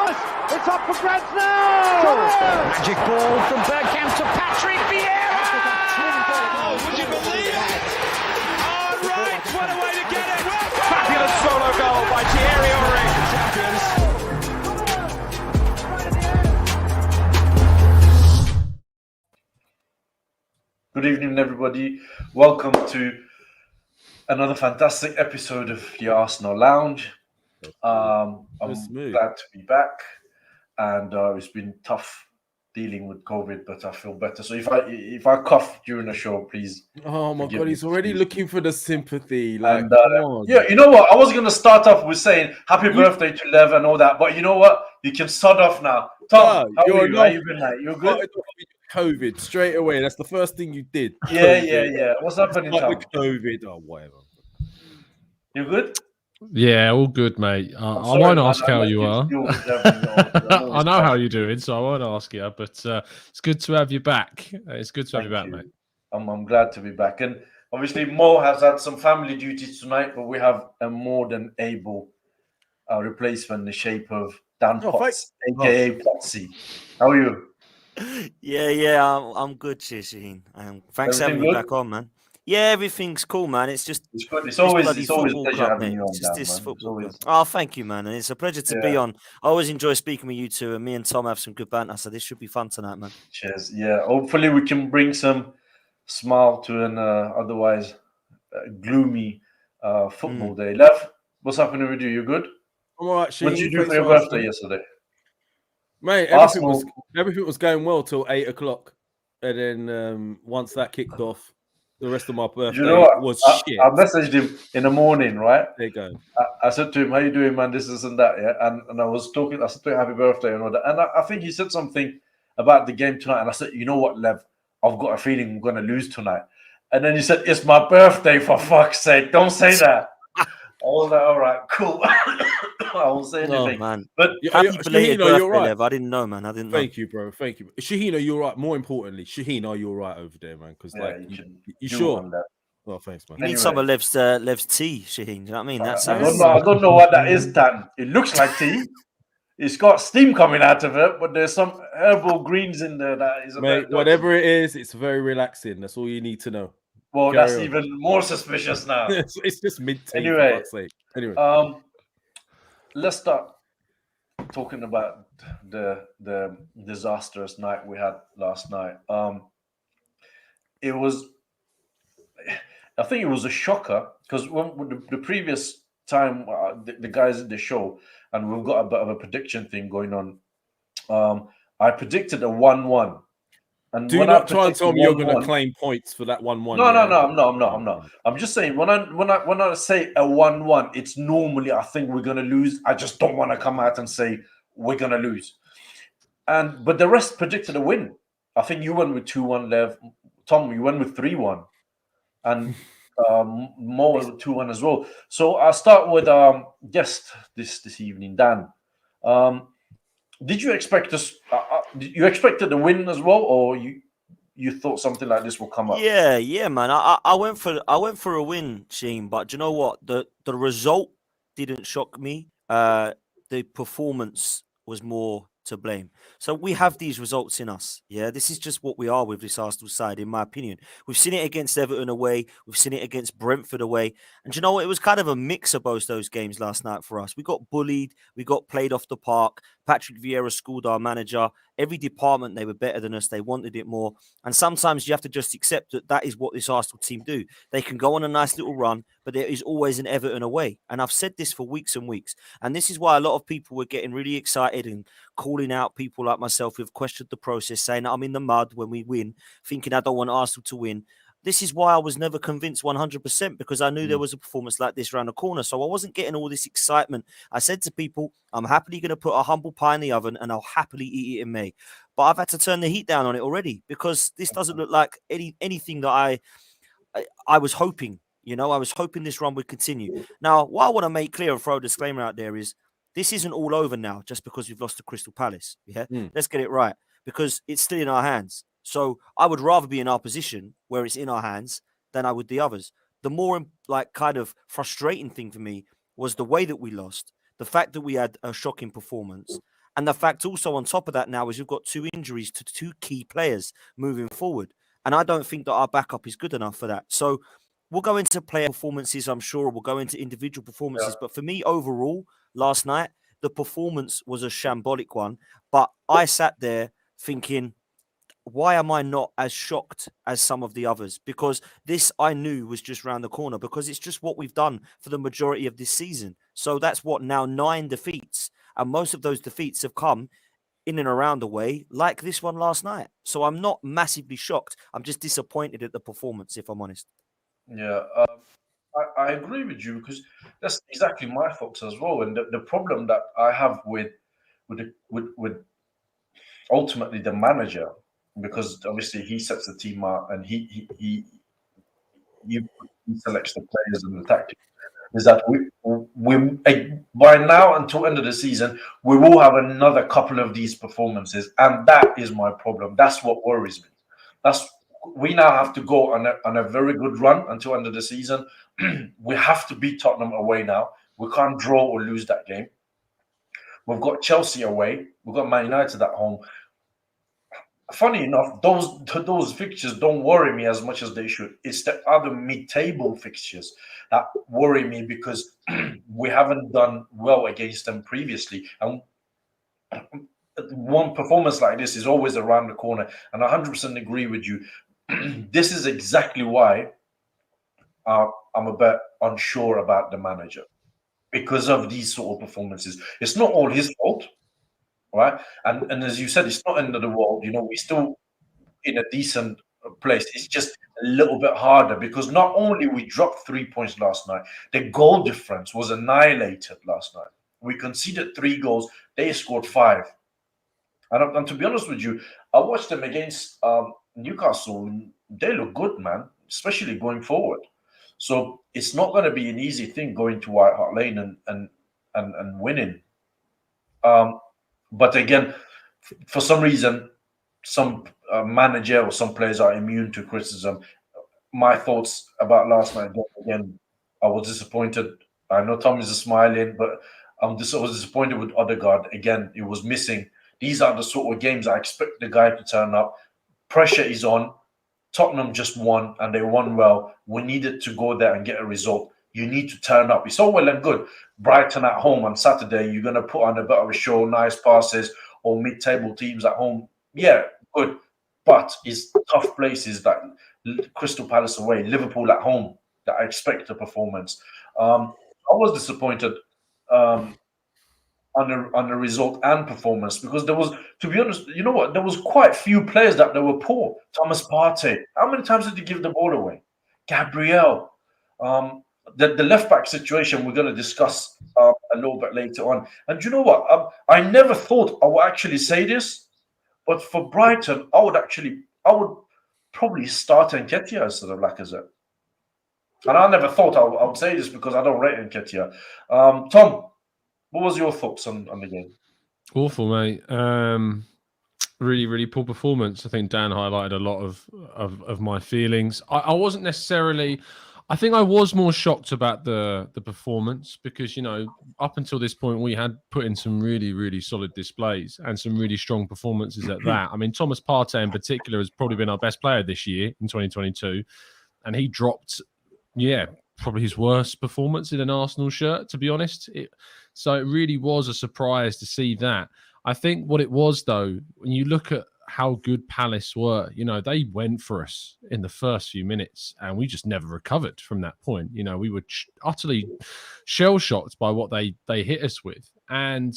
cross. It's up for grabs now. Magic ball from Bergkamp to Patrick Vieira. Oh, would you believe it? Oh, right, what a way to get it. Fabulous solo goal by Thierry Henry. Champions. Good evening, everybody. Welcome to another fantastic episode of the Arsenal Lounge. I'm glad to be back, and it's been tough dealing with COVID, but I feel better. So if I cough during the show, please. Oh my God, he's already looking for the sympathy. Like, yeah, you know what? I was gonna start off with saying happy birthday to Lev and all that, but you know what? You can sod off now. Tom, how are you? How you been, mate? You're good. COVID straight away. That's the first thing you did. Yeah. What's happening, Tom? COVID or whatever. You good? Yeah, all good, mate. I won't ask how you are. I know how you're doing, so I won't ask you. But it's good to have you back. It's good to have you back, mate. I'm glad to be back. And obviously, Mo has had some family duties tonight, but we have a more than able replacement in the shape of Dan Potts, aka Potsy. How are you? Yeah, I'm good, Shaheen. Thanks for having me back on, man. Yeah, everything's cool, man. It's good. It's always a pleasure having you on, man. Oh, thank you, man. And it's a pleasure to be on. I always enjoy speaking with you two, and me and Tom have some good banter, so this should be fun tonight, man. Cheers. Yeah, hopefully we can bring some smile to an otherwise gloomy football day. Lev, what's happening with you? You good? I'm all right, Shaheen. What did you do for your birthday yesterday? Mate, everything was going well till 8 o'clock, and then once that kicked off, the rest of my birthday was shit. I messaged him in the morning, right? There you go. I said to him, "How you doing, man? This and that, yeah." And I was talking. I said to him, "Happy birthday," and all that. And I think he said something about the game tonight. And I said, "You know what, Lev? I've got a feeling I'm going to lose tonight." And then he said, "It's my birthday, for fuck's sake! Don't say that." I was like, "All right, cool." I won't say anything. Oh, man. But happy belated birthday, right. Lev. I didn't know, man. I didn't know. Thank you, bro. Thank you. Shaheen, are you all right? More importantly, Shaheen, are you all right over there, man? Because you sure? Oh, thanks, man. You need some of Lev's tea, Shaheen. Do you know what I mean? That's I don't know what that is, Dan. It looks like tea. It's got steam coming out of it, but there's some herbal greens in there that is. Mate, whatever it is, it's very relaxing. That's all you need to know. Well, that's even more suspicious now. It's just mint tea. Anyway, let's start talking about the disastrous night we had last night. I think it was a shocker because when the previous time the guys in the show, and we've got a bit of a prediction thing going on. I predicted a 1-1. And do not try and tell me you're going to claim points for that 1-1. No, I'm not. I'm just saying when I say a 1-1, it's normally I think we're going to lose. I just don't want to come out and say we're going to lose. But the rest predicted a win. I think you went with 2-1, Lev. Tom, you went with 3-1, and Mo with 2-1 as well. So I'll start with guest this evening, Dan. Did you expect this? You expected a win as well, or you thought something like this will come up? Yeah, man. I went for a win, Sheen. But do you know what? The result didn't shock me. The performance was more to blame. So we have these results in us. Yeah, this is just what we are with this Arsenal side, in my opinion. We've seen it against Everton away. We've seen it against Brentford away. And you know what? It was kind of a mix of both those games last night for us. We got bullied. We got played off the park. Patrick Vieira schooled our manager. Every department, they were better than us. They wanted it more. And sometimes you have to just accept that is what this Arsenal team do. They can go on a nice little run, but there is always an Everton away. And I've said this for weeks and weeks. And this is why a lot of people were getting really excited and calling out people like myself who've questioned the process, saying that I'm in the mud when we win, thinking I don't want Arsenal to win. This is why I was never convinced 100%, because I knew there was a performance like this around the corner. So I wasn't getting all this excitement. I said to people, I'm happily going to put a humble pie in the oven and I'll happily eat it in May. But I've had to turn the heat down on it already, because this doesn't look like anything that I was hoping. You know, I was hoping this run would continue. Now, what I want to make clear and throw a disclaimer out there is this isn't all over now just because we've lost to Crystal Palace. Yeah, let's get it right, because it's still in our hands. So I would rather be in our position where it's in our hands than I would the others. The more kind of frustrating thing for me was the way that we lost, the fact that we had a shocking performance, And the fact also on top of that now is you've got 2 injuries to 2 key players moving forward. And I don't think that our backup is good enough for that. So we'll go into player performances, I'm sure. We'll go into individual performances. Yeah. But for me, overall, last night, the performance was a shambolic one. But I sat there thinking, why am I not as shocked as some of the others? Because this I knew was just round the corner, because it's just what we've done for the majority of this season. So that's what, now 9 defeats. And most of those defeats have come in and around the way, like this one last night. So I'm not massively shocked. I'm just disappointed at the performance, if I'm honest. Yeah, I agree with you, because that's exactly my thoughts as well. And the problem that I have with ultimately the manager, because obviously he sets the team up and he selects the players and the tactics, is that we by now until end of the season we will have another couple of these performances, and that is my problem. That's what worries me. We now have to go on a very good run until end of the season. We have to beat Tottenham away now. We can't draw or lose that game. We've got Chelsea away. We've got Man United at home. Funny enough, those fixtures don't worry me as much as they should. It's the other mid-table fixtures that worry me, because we haven't done well against them previously. And one performance like this is always around the corner. And I 100% agree with you. This is exactly why I'm a bit unsure about the manager, because of these sort of performances. It's not all his fault, right? And as you said, it's not end of the world. We're still in a decent place. It's just a little bit harder, because not only we dropped 3 points last night, the goal difference was annihilated last night. We conceded 3 goals. They scored 5. And to be honest with you, I watched them against Newcastle. They look good, man, especially going forward. So it's not going to be an easy thing going to White Hart Lane and winning. But again, for some reason, some manager or some players are immune to criticism. My thoughts about last night, again, I was disappointed. I know Tom is smiling, but I was disappointed with Odegaard. Again, it was missing. These are the sort of games I expect the guy to turn up. Pressure is on. Tottenham just won, and they won well. We needed to go there and get a result. You need to turn up. It's all well and good. Brighton at home on Saturday, you're going to put on a bit of a show, nice passes, or mid-table teams at home. Yeah, good. But it's tough places like Crystal Palace away, Liverpool at home, that I expect a performance. I was disappointed on the result and performance, because there was, to be honest, you know what? There was quite few players that they were poor. Thomas Partey, how many times did he give the ball away? Gabriel, the left back situation we're going to discuss a little bit later on. And you know what? I never thought I would actually say this, but for Brighton, I would probably start Nketiah instead of Lacazette. And I never thought I would say this, because I don't rate Nketiah. Tom, what was your thoughts on the game? Awful, mate. Really, really poor performance. I think Dan highlighted a lot of my feelings. I wasn't necessarily. I think I was more shocked about the performance, because up until this point we had put in some really, really solid displays and some really strong performances at that. I mean, Thomas Partey in particular has probably been our best player this year in 2022, and he dropped, probably his worst performance in an Arsenal shirt, to be honest. So it really was a surprise to see that. I think what it was, though, when you look at how good Palace were, they went for us in the first few minutes, and we just never recovered from that point. We were utterly shell-shocked by what they hit us with. And,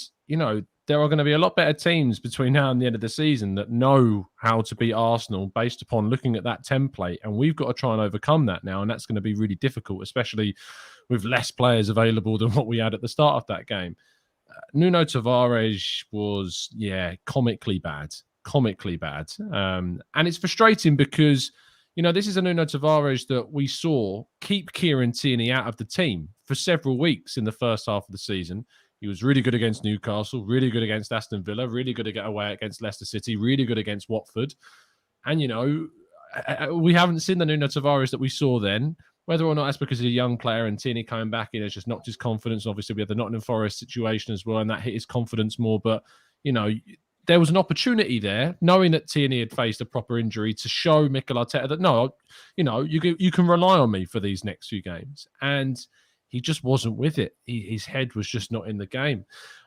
there are going to be a lot better teams between now and the end of the season that know how to beat Arsenal based upon looking at that template. And we've got to try and overcome that now. And that's going to be really difficult, especially with less players available than what we had at the start of that game. Nuno Tavares was, comically bad. And it's frustrating because, this is a Nuno Tavares that we saw keep Kieran Tierney out of the team for several weeks in the first half of the season. He was really good against Newcastle, really good against Aston Villa, really good to get away against Leicester City, really good against Watford. And, we haven't seen the Nuno Tavares that we saw then. Whether or not that's because he's a young player and Tierney coming back in has just knocked his confidence. Obviously, we had the Nottingham Forest situation as well, and that hit his confidence more. But, there was an opportunity there, knowing that Tierney had faced a proper injury, to show Mikel Arteta that, no, you can rely on me for these next few games. And he just wasn't with it. His head was just not in the game.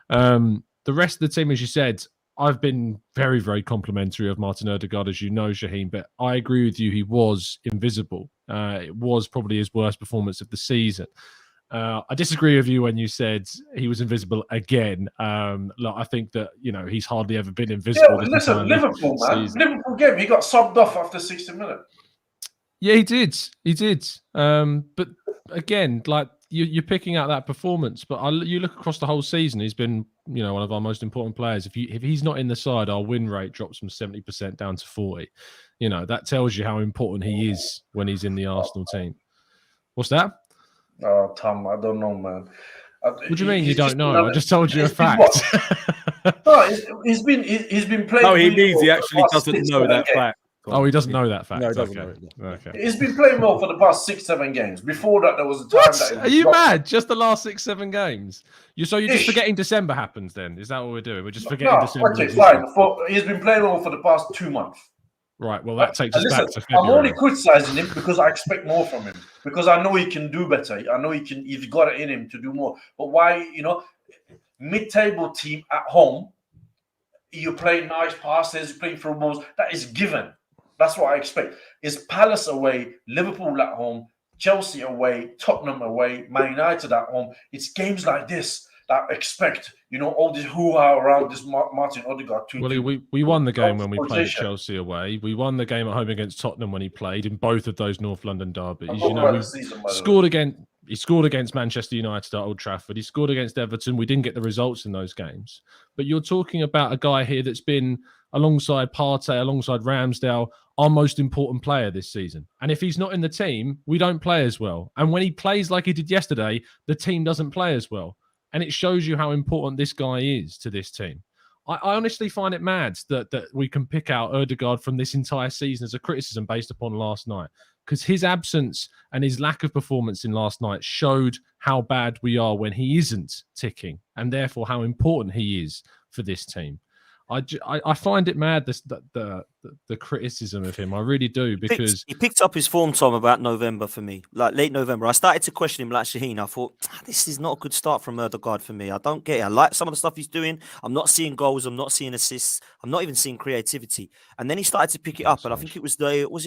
The rest of the team, as you said, I've been very, very complimentary of Martin Ødegaard, as you know, Shaheen, but I agree with you. He was invisible. It was probably his worst performance of the season. I disagree with you when you said he was invisible again. Look, I think that, he's hardly ever been invisible. Yeah, listen, Liverpool, man. Liverpool game, he got subbed off after 60 minutes. Yeah, he did. He did. But again, like, you're picking out that performance, but you look across the whole season, he's been, one of our most important players. If he's not in the side, our win rate drops from 70% down to 40%. That tells you how important he is when he's in the Arsenal team. What's that? Oh, Tom, I don't know, man. What do you mean you don't know? I just told you a fact. No, he's been playing. No, he means he actually doesn't know that fact. Oh, he doesn't know that fact. No, he doesn't know it. Okay. He's been playing well for the past 6-7 games. Before that, there was a time that... Are you mad? Just the last 6-7 games? You're just forgetting December happens then? Is that what we're doing? We're just forgetting December? Okay, fine. He's been playing well for the past 2 months. Right, well, that takes us back to February. I'm only criticising him because I expect more from him. Because I know he can do better. I know he's got it in him to do more. But why, mid-table team at home, you play nice passes, you play through balls, that is given. That's what I expect. It's Palace away, Liverpool at home, Chelsea away, Tottenham away, Man United at home. It's games like this that I expect, all this hoo-ha around this Martin Ødegaard. Well, we won the game when we played Chelsea away. We won the game at home against Tottenham when he played in both of those North London derbies. He scored against Manchester United at Old Trafford. He scored against Everton. We didn't get the results in those games. But you're talking about a guy here that's been alongside Partey, alongside Ramsdale, our most important player this season. And if he's not in the team, we don't play as well. And when he plays like he did yesterday, the team doesn't play as well. And it shows you how important this guy is to this team. I honestly find it mad that we can pick out Ødegaard from this entire season as a criticism based upon last night. Because his absence and his lack of performance in last night showed how bad we are when he isn't ticking, and therefore how important he is for this team. I find it mad, the criticism of him. I really do, because he picked up his form, Tom, about November for me, like late November. I started to question him like Shaheen. I thought, this is not a good start from Ødegaard for me. I don't get it. I like some of the stuff he's doing. I'm not seeing goals. I'm not seeing assists. I'm not even seeing creativity. And then he started to pick it up. And I think it was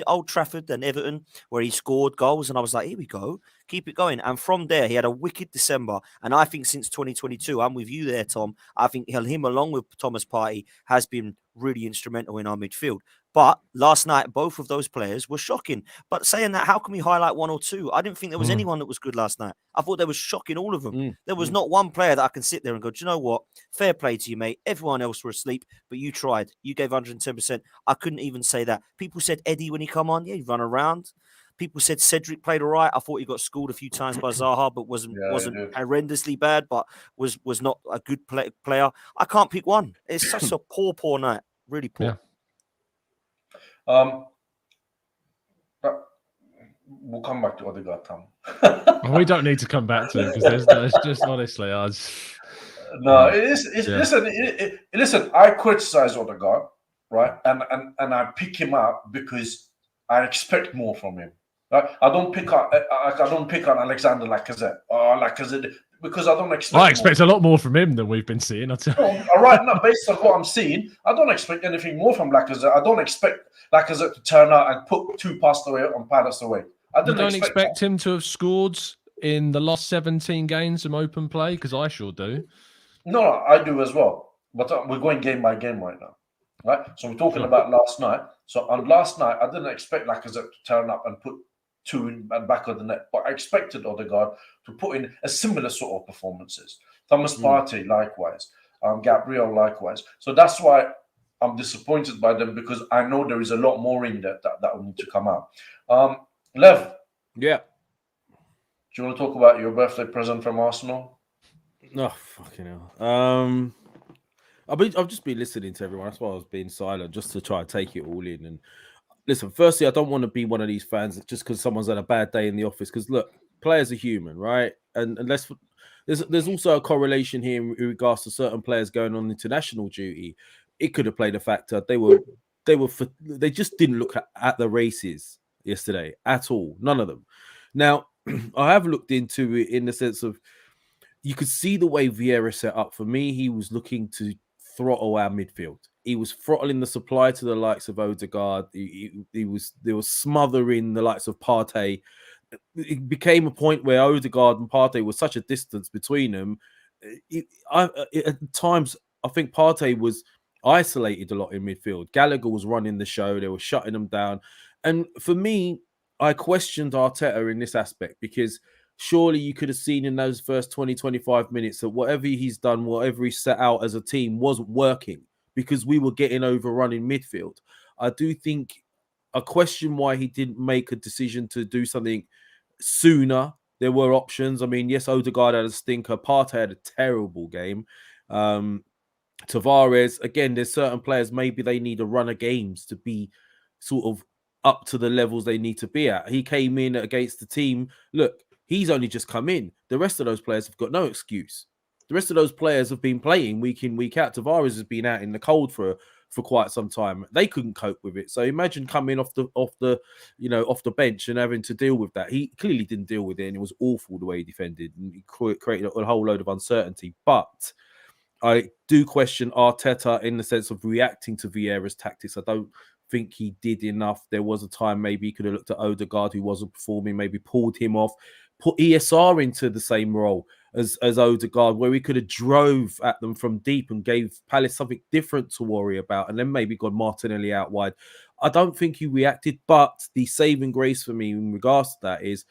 Old Trafford and Everton where he scored goals. And I was like, here we go. Keep it going. And from there, he had a wicked December. And I think since 2022, I'm with you there, Tom. I think him along with Thomas Partey has been really instrumental in our midfield. But last night, both of those players were shocking. But saying that, how can we highlight one or two? I didn't think there was anyone that was good last night. I thought they were shocking, all of them. There was not one player that I can sit there and go, do you know what? Fair play to you, mate. Everyone else were asleep, but you tried. You gave 110%. I couldn't even say that. People said Eddie when he come on. Yeah, he run around. People said Cedric played all right. I thought he got schooled a few times by Zaha, but wasn't horrendously bad, but was not a good player. I can't pick one. It's such a poor night. Really poor. Yeah. We'll come back to Ødegaard, Tom. We don't need to come back to him, because there's just honestly, no. Listen. I criticize Ødegaard, right, and I pick him up because I expect more from him. Right? I don't pick on Alexander Lacazette because I don't expect. I expect a lot more from him than we've been seeing. All right, now based on what I'm seeing, I don't expect anything more from Lacazette. I don't expect Lacazette to turn out and put 2 passes away on Palace away. I don't expect him to have scored in the last 17 games from open play, because I sure do. No, I do as well. But we're going game by game right now. Right? So we're talking about last night. So on last night, I didn't expect Lacazette to turn up and put 2 in the back of the net, but I expected Ødegaard to put in a similar sort of performances. Thomas Partey, likewise. Gabriel, likewise. So that's why I'm disappointed by them, because I know there is a lot more in there that will need to come out. Lev. Yeah. Do you want to talk about your birthday present from Arsenal? No, fucking hell. I've just been listening to everyone. That's why I was being silent, just to try and take it all in. And listen, firstly, I don't want to be one of these fans just because someone's had a bad day in the office. Because look, players are human, right? And there's also a correlation here in regards to certain players going on international duty. It could have played a factor. They just didn't look at the races yesterday at all. None of them. Now, I have looked into it in the sense of you could see the way Vieira set up. For me, he was looking to throttle our midfield. He was throttling the supply to the likes of Odegaard. They was smothering the likes of Partey. It became a point where Odegaard and Partey was such a distance between them. At times, I think Partey was isolated a lot in midfield. Gallagher was running the show. They were shutting them down. And for me, I questioned Arteta in this aspect because surely you could have seen in those first 20, 25 minutes that whatever he's done, whatever he set out as a team wasn't working because we were getting overrun in midfield. I do think I question why he didn't make a decision to do something sooner. There were options. I mean, yes, Odegaard had a stinker. Partey had a terrible game. Tavares, again, there's certain players, maybe they need a run of games to be sort of up to the levels they need to be at. He came in against the team. Look, he's only just come in. The rest of those players have got no excuse. The rest of those players have been playing week in, week out. Tavares has been out in the cold for quite some time. They couldn't cope with it. So imagine coming off the bench and having to deal with that. He clearly didn't deal with it, and it was awful the way he defended, and he created a whole load of uncertainty. But I do question Arteta in the sense of reacting to Vieira's tactics. I don't think he did enough. There was a time maybe he could have looked at Odegaard, who wasn't performing, maybe pulled him off, put ESR into the same role as Odegaard, where he could have drove at them from deep and gave Palace something different to worry about, and then maybe got Martinelli out wide. I don't think he reacted, but the saving grace for me in regards to that is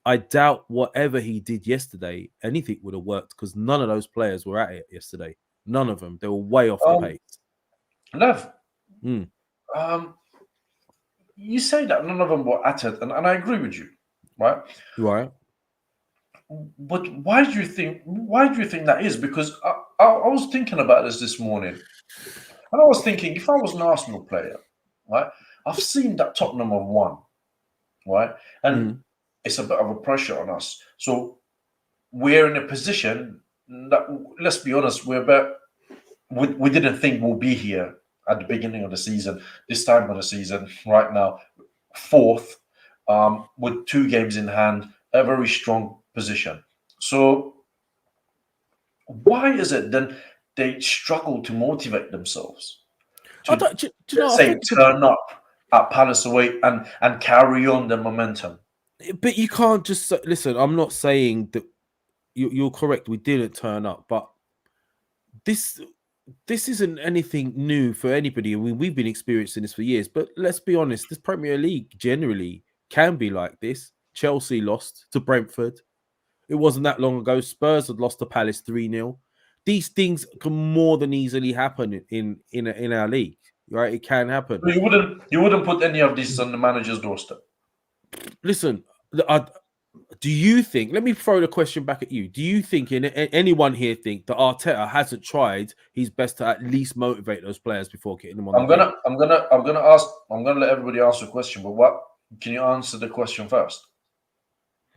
I doubt whatever he did yesterday, anything would have worked because none of those players were at it yesterday. None of them. They were way off the pace. Lev, you say that none of them were at it, and I agree with you, right? Right. But why do you think that is? Because I was thinking about this morning, and I was thinking if I was an Arsenal player, right, I've seen that Tottenham have won, right, and it's a bit of a pressure on us. So we're in a position that, let's be honest, we didn't think we'll be here at the beginning of the season, this time of the season, right now, fourth, with 2 games in hand, a very strong position. So why is it then they struggle to motivate themselves to turn up at Palace away and carry on the momentum? But you can't just listen. I'm not saying that you're correct. We didn't turn up, but this isn't anything new for anybody. I mean, we've been experiencing this for years. But let's be honest, this Premier League generally can be like this. Chelsea lost to Brentford. It wasn't that long ago. Spurs had lost to Palace 3-0. These things can more than easily happen in our league, right? It can happen. You wouldn't put any of this on the manager's doorstep. Listen, do you think? Let me throw the question back at you. Do you think anyone here think that Arteta hasn't tried his best to at least motivate those players before getting them on? I'm gonna let everybody answer the question, but what can you answer the question first?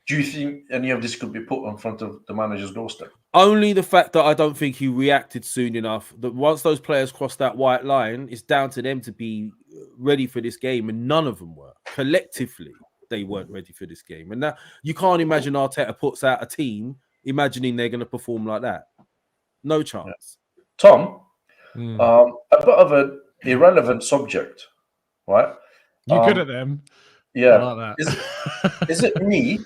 Do you think any of this could be put in front of the manager's doorstep? Only the fact that I don't think he reacted soon enough. That once those players crossed that white line, it's down to them to be ready for this game, and none of them were. Collectively, they weren't ready for this game. And now you can't imagine Arteta puts out a team imagining they're going to perform like that. No chance. Yeah. Tom, a bit of an irrelevant subject, right? You're good at them. Yeah. I like that. Is it me?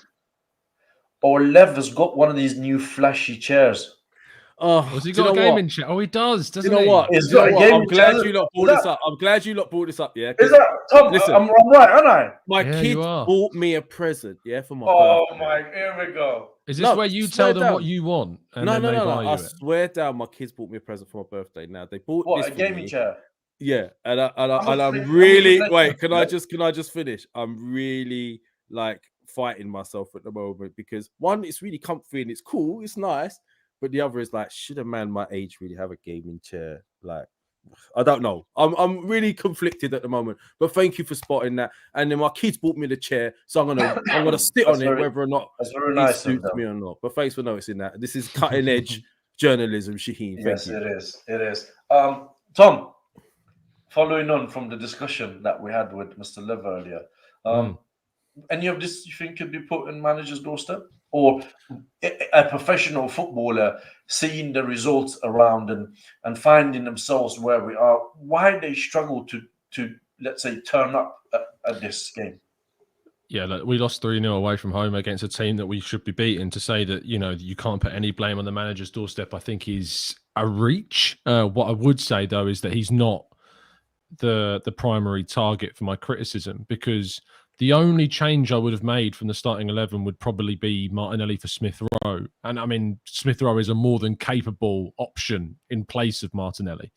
Or Lev has got one of these new flashy chairs. Oh, has he got a gaming chair? Oh, he does, doesn't he? You know what? I'm glad you lot brought this up. I'm glad you lot brought this up, yeah? Is that, Tom, listen, I'm right, aren't I? My kids bought me a present, yeah, for my birthday. Here we go. Is this where you tell them what you want? And no. I swear down, my kids bought me a present for my birthday. Now they bought this for a gaming chair? Yeah, and I'm really wait. Can I just finish? I'm really fighting myself at the moment because one, it's really comfy and it's cool, it's nice, but the other is should a man my age really have a gaming chair? I don't know. I'm really conflicted at the moment. But thank you for spotting that. And then my kids bought me the chair, so I'm gonna sit on it, whether or not it suits me or not. But thanks for noticing that. This is cutting edge journalism, Shaheen. Yes, Thank you. it is. It is. Tom, following on from the discussion that we had with Mr. Lev earlier, any of this you think could be put in manager's doorstep, or a professional footballer seeing the results around and finding themselves where we are, why they struggle to let's say turn up at this game? Yeah, look, we lost 3-0 away from home against a team that we should be beating. To say that, you can't put any blame on the manager's doorstep, I think is a reach. What I would say, though, is that he's not the primary target for my criticism, because the only change I would have made from the starting 11 would probably be Martinelli for Smith Rowe. And I mean, Smith Rowe is a more than capable option in place of Martinelli.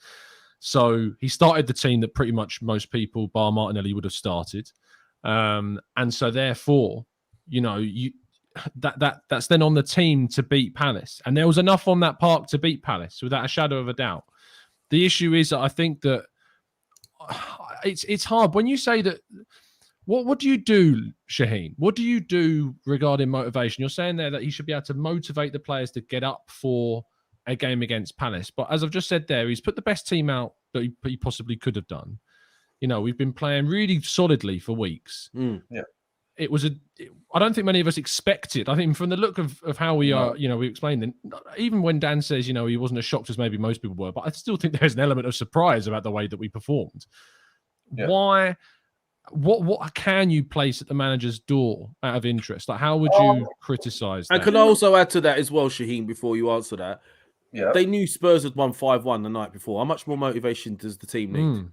So he started the team that pretty much most people, bar Martinelli, would have started. And so therefore, that's then on the team to beat Palace. And there was enough on that park to beat Palace without a shadow of a doubt. The issue is that I think that it's hard when you say that. What do you do, Shaheen? What do you do regarding motivation? You're saying there that he should be able to motivate the players to get up for a game against Palace. But as I've just said there, he's put the best team out that he possibly could have done. We've been playing really solidly for weeks. Yeah. It was I don't think many of us expected. I think from the look of how we are, we explained, and even when Dan says, he wasn't as shocked as maybe most people were, but I still think there's an element of surprise about the way that we performed. Yeah. Why? What can you place at the manager's door out of interest? Like, how would you criticise that? And can I also add to that as well, Shaheen, before you answer that? Yeah. They knew Spurs had won 5-1 the night before. How much more motivation does the team need?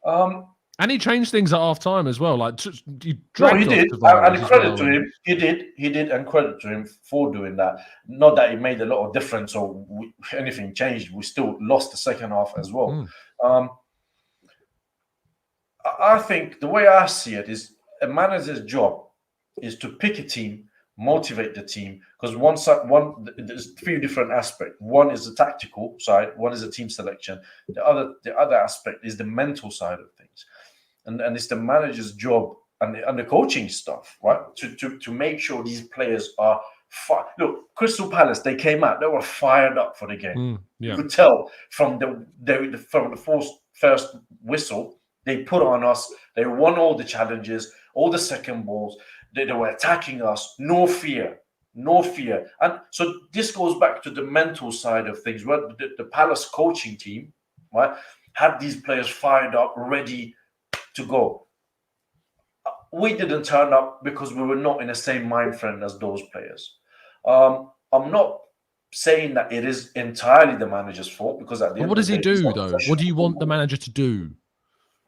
And he changed things at half time as well. Like, he did. And credit to him. He did, and credit to him for doing that. Not that it made a lot of difference or anything changed. We still lost the second half as well. I think the way I see it is a manager's job is to pick a team, motivate the team, because there's a few different aspects. One is the tactical side, one is the team selection. The other aspect is the mental side of things, and it's the manager's job and the coaching stuff, right? To make sure these players are look. Crystal Palace, they came out, they were fired up for the game. You could tell from the first whistle. They put on us. They won all the challenges, all the second balls. They were attacking us. No fear. And so this goes back to the mental side of things. Where the Palace coaching team, right, had these players fired up, ready to go. We didn't turn up because we were not in the same mind frame as those players. I'm not saying that it is entirely the manager's fault, because at the end what does he do though? What do you want the manager to do?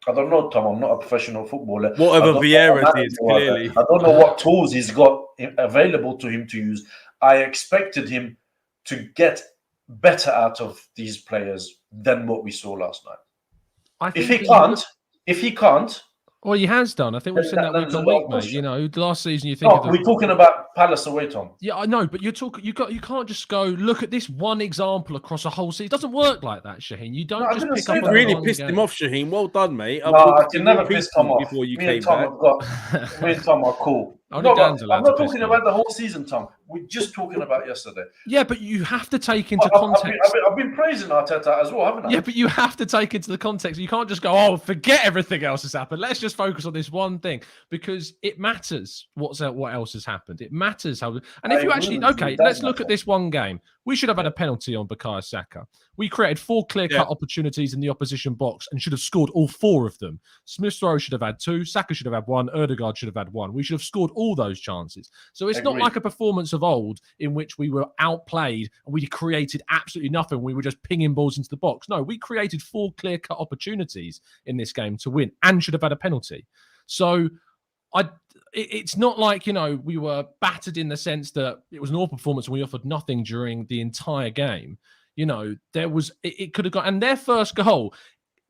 I don't know, Tom. I'm not a professional footballer. Whatever Vieira did, clearly. I don't know what tools he's got available to him to use. I expected him to get better out of these players than what we saw last night. If he can't, well, he has done. I think we've seen that week on week, mate. Last season you think. We're talking about Palace away, Tom. Yeah, I know, but you can't just go look at this one example across a whole season. It doesn't work like that, Shaheen. You don't just pick up. It really pissed him off, Shaheen. Well done, mate. I can never piss Tom off. Before you came back. Me and Tom are cool. I'm not talking about the whole season, Tom. We're just talking about yesterday. Yeah, but you have to take into context. I've been praising Arteta as well, haven't I? Yeah, but you have to take into the context. You can't just go, forget everything else has happened. Let's just focus on this one thing, because it matters what else has happened. It matters how. And if you actually, let's look at this one game. We should have had a penalty on Bukayo Saka. We created 4 clear-cut opportunities in the opposition box and should have scored all 4 of them. Smith Rowe should have had 2. Saka should have had 1. Erdegaard should have had 1. We should have scored all those chances. So it's not like a performance of old in which we were outplayed and we created absolutely nothing. We were just pinging balls into the box. No, we created 4 clear-cut opportunities in this game to win and should have had a penalty. So it's not like, we were battered in the sense that it was an awful performance and we offered nothing during the entire game. It could have got, and their first goal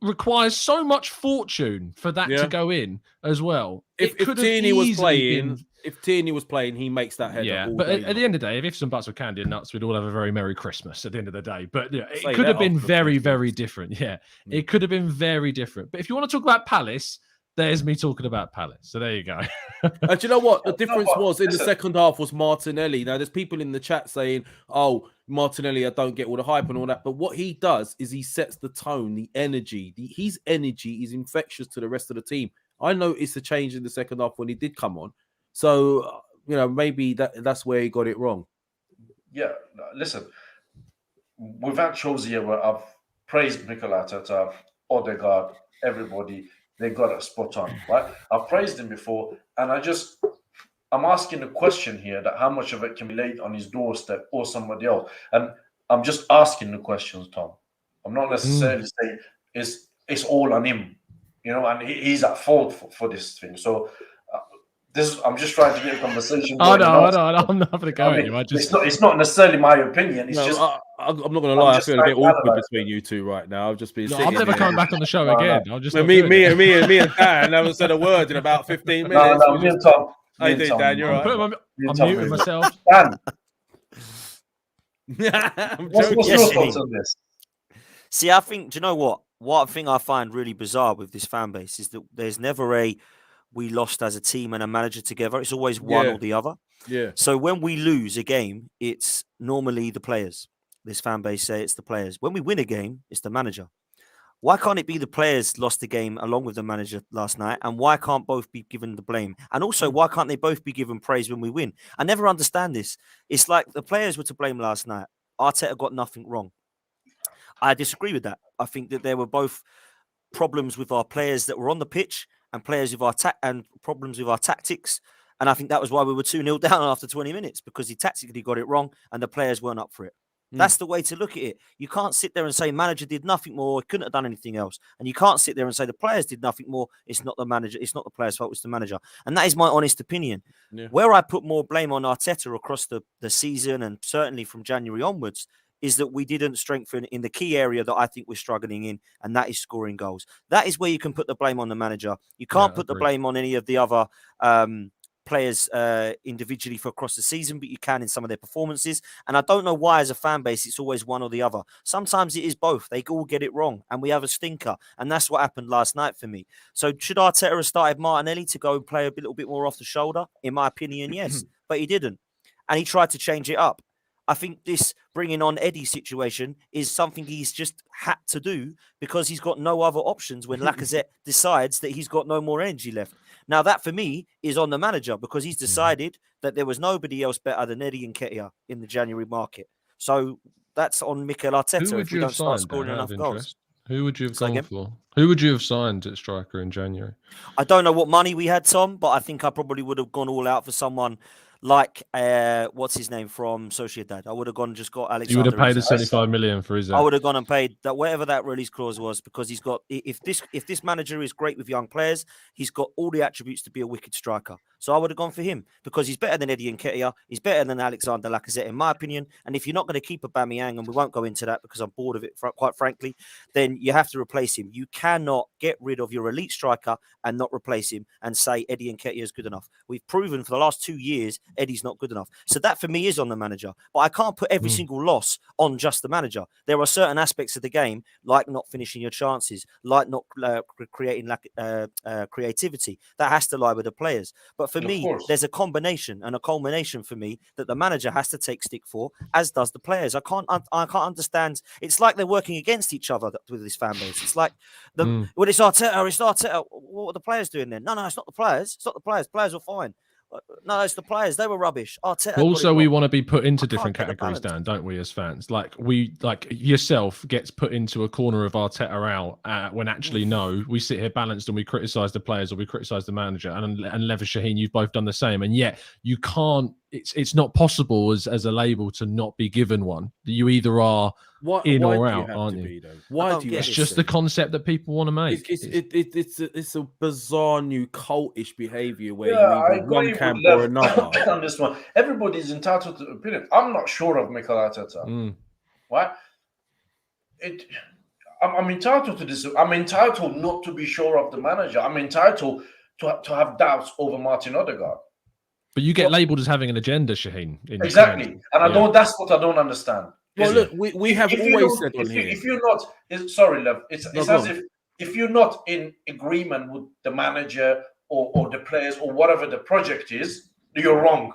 requires so much fortune for that to go in as well. If Tierney was playing, if Tierney was playing, he makes that header. Yeah, all but day at the end of the day, if ifs and buts were candy and nuts, we'd all have a very Merry Christmas at the end of the day. But yeah, Say it could have that been after very, 2 very years. different. Yeah, it could have been very different. But if you want to talk about Palace, there's me talking about Palace. So there you go. And do you know what the difference was in the listen. second half was Martinelli. Now there's people in the chat saying, "Oh, Martinelli, I don't get all the hype and all that." But what he does is he sets the tone, the energy. His energy is infectious to the rest of the team. I noticed a change in the second half when he did come on. So maybe that's where he got it wrong. Yeah, listen, we've had shows here where I've praised Mikel Arteta, Odegaard, everybody. They got it spot on, right? I've praised him before, and I'm asking a question here that how much of it can be laid on his doorstep or somebody else. And I'm just asking the questions, Tom. I'm not necessarily saying it's all on him, and he's at fault for this thing. So I'm just trying to get a conversation. I know. I'm not going to go at you. It's not necessarily my opinion. It's just I'm not going to lie. I feel a bit awkward between you two right now. I've just been. No, I'm never coming back on the show again. I'll just me and Dan haven't said a word in about 15 minutes. No, me and Tom. How you doing, Dan? You're right. I'm muting myself. Dan, what's joking. your thoughts on this? See, I think, do you know what? What I think I find really bizarre with this fan base is that there's never we lost as a team and a manager together. It's always one or the other. Yeah. So when we lose a game, it's normally the players. This fan base say it's the players. When we win a game, it's the manager. Why can't it be the players lost the game along with the manager last night? And why can't both be given the blame? And also, why can't they both be given praise when we win? I never understand this. It's like the players were to blame last night. Arteta got nothing wrong. I disagree with that. I think that there were both problems with our players that were on the pitch and players with our and problems with our tactics. And I think that was why we were 2-0 down after 20 minutes, because he tactically got it wrong and the players weren't up for it. That's the way to look at it. You can't sit there and say manager did nothing more, couldn't have done anything else. And you can't sit there and say the players did nothing more. It's not the manager. It's not the players' fault. It's the manager. And that is my honest opinion. Yeah. Where I put more blame on Arteta across the season and certainly from January onwards is that we didn't strengthen in the key area that I think we're struggling in, and that is scoring goals. That is where you can put the blame on the manager. You can't put the blame on any of the other players individually for across the season, but you can in some of their performances. And I don't know why as a fan base it's always one or the other. Sometimes it is both. They all get it wrong and we have a stinker, and that's what happened last night for me. So should Arteta have started Martinelli to go and play a little bit more off the shoulder? In my opinion, yes, but he didn't, and he tried to change it up. I think this bringing on Eddie situation is something he's just had to do because he's got no other options when Lacazette decides that he's got no more energy left. Now, that for me is on the manager because he's decided that there was nobody else better than Eddie Nketiah in the January market. So that's on Mikel Arteta if we don't start scoring enough goals. Who would you have gone for? Who would you have signed at striker in January? I don't know what money we had, Tom, but I think I probably would have gone all out for someone like, what's his name from Sociedad. I would have gone and just got Alexander. You would have paid the 75 million for his. I would have gone and paid that, whatever that release clause was, because he's got. If this manager is great with young players, he's got all the attributes to be a wicked striker. So I would have gone for him because he's better than Eddie Nketiah. He's better than Alexander Lacazette, in my opinion. And if you're not going to keep Aubameyang, and we won't go into that because I'm bored of it, quite frankly, then you have to replace him. You cannot get rid of your elite striker and not replace him and say Eddie Nketiah is good enough. We've proven for the last 2 years Eddie's not good enough. So that for me is on the manager. But I can't put every single loss on just the manager. There are certain aspects of the game, like not finishing your chances, like not creating creativity, that has to lie with the players. But for me, there's a combination and a culmination for me that the manager has to take stick for, as does the players. I can't understand. It's like they're working against each other with this fan base. It's like well, it's Arteta. What are the players doing then? No, it's not the players. It's not the players. Players are fine. No, it's the players. They were rubbish. Arteta. Also, we want to be put into different categories, Dan, don't we, as fans? Like yourself gets put into a corner of Arteta out when actually no, we sit here balanced and we criticise the players or we criticise the manager. And Lever Shaheen, you've both done the same. And yet you can't. It's not possible as a label to not be given one. You either are in or out, aren't you? Why do you? It's just the concept that people want to make. It's a bizarre new cultish behaviour where you either one camp or another. On this one, everybody's entitled to opinion. I'm not sure of Mikel Arteta. Right? I'm entitled to this. I'm entitled not to be sure of the manager. I'm entitled to have doubts over Martin Odegaard. But you get labelled as having an agenda, Shaheen. Exactly, and I don't. That's what I don't understand. Well, look, we have always said on here. If you're not, sorry, love. It's as if you're not in agreement with the manager or the players or whatever the project is, you're wrong.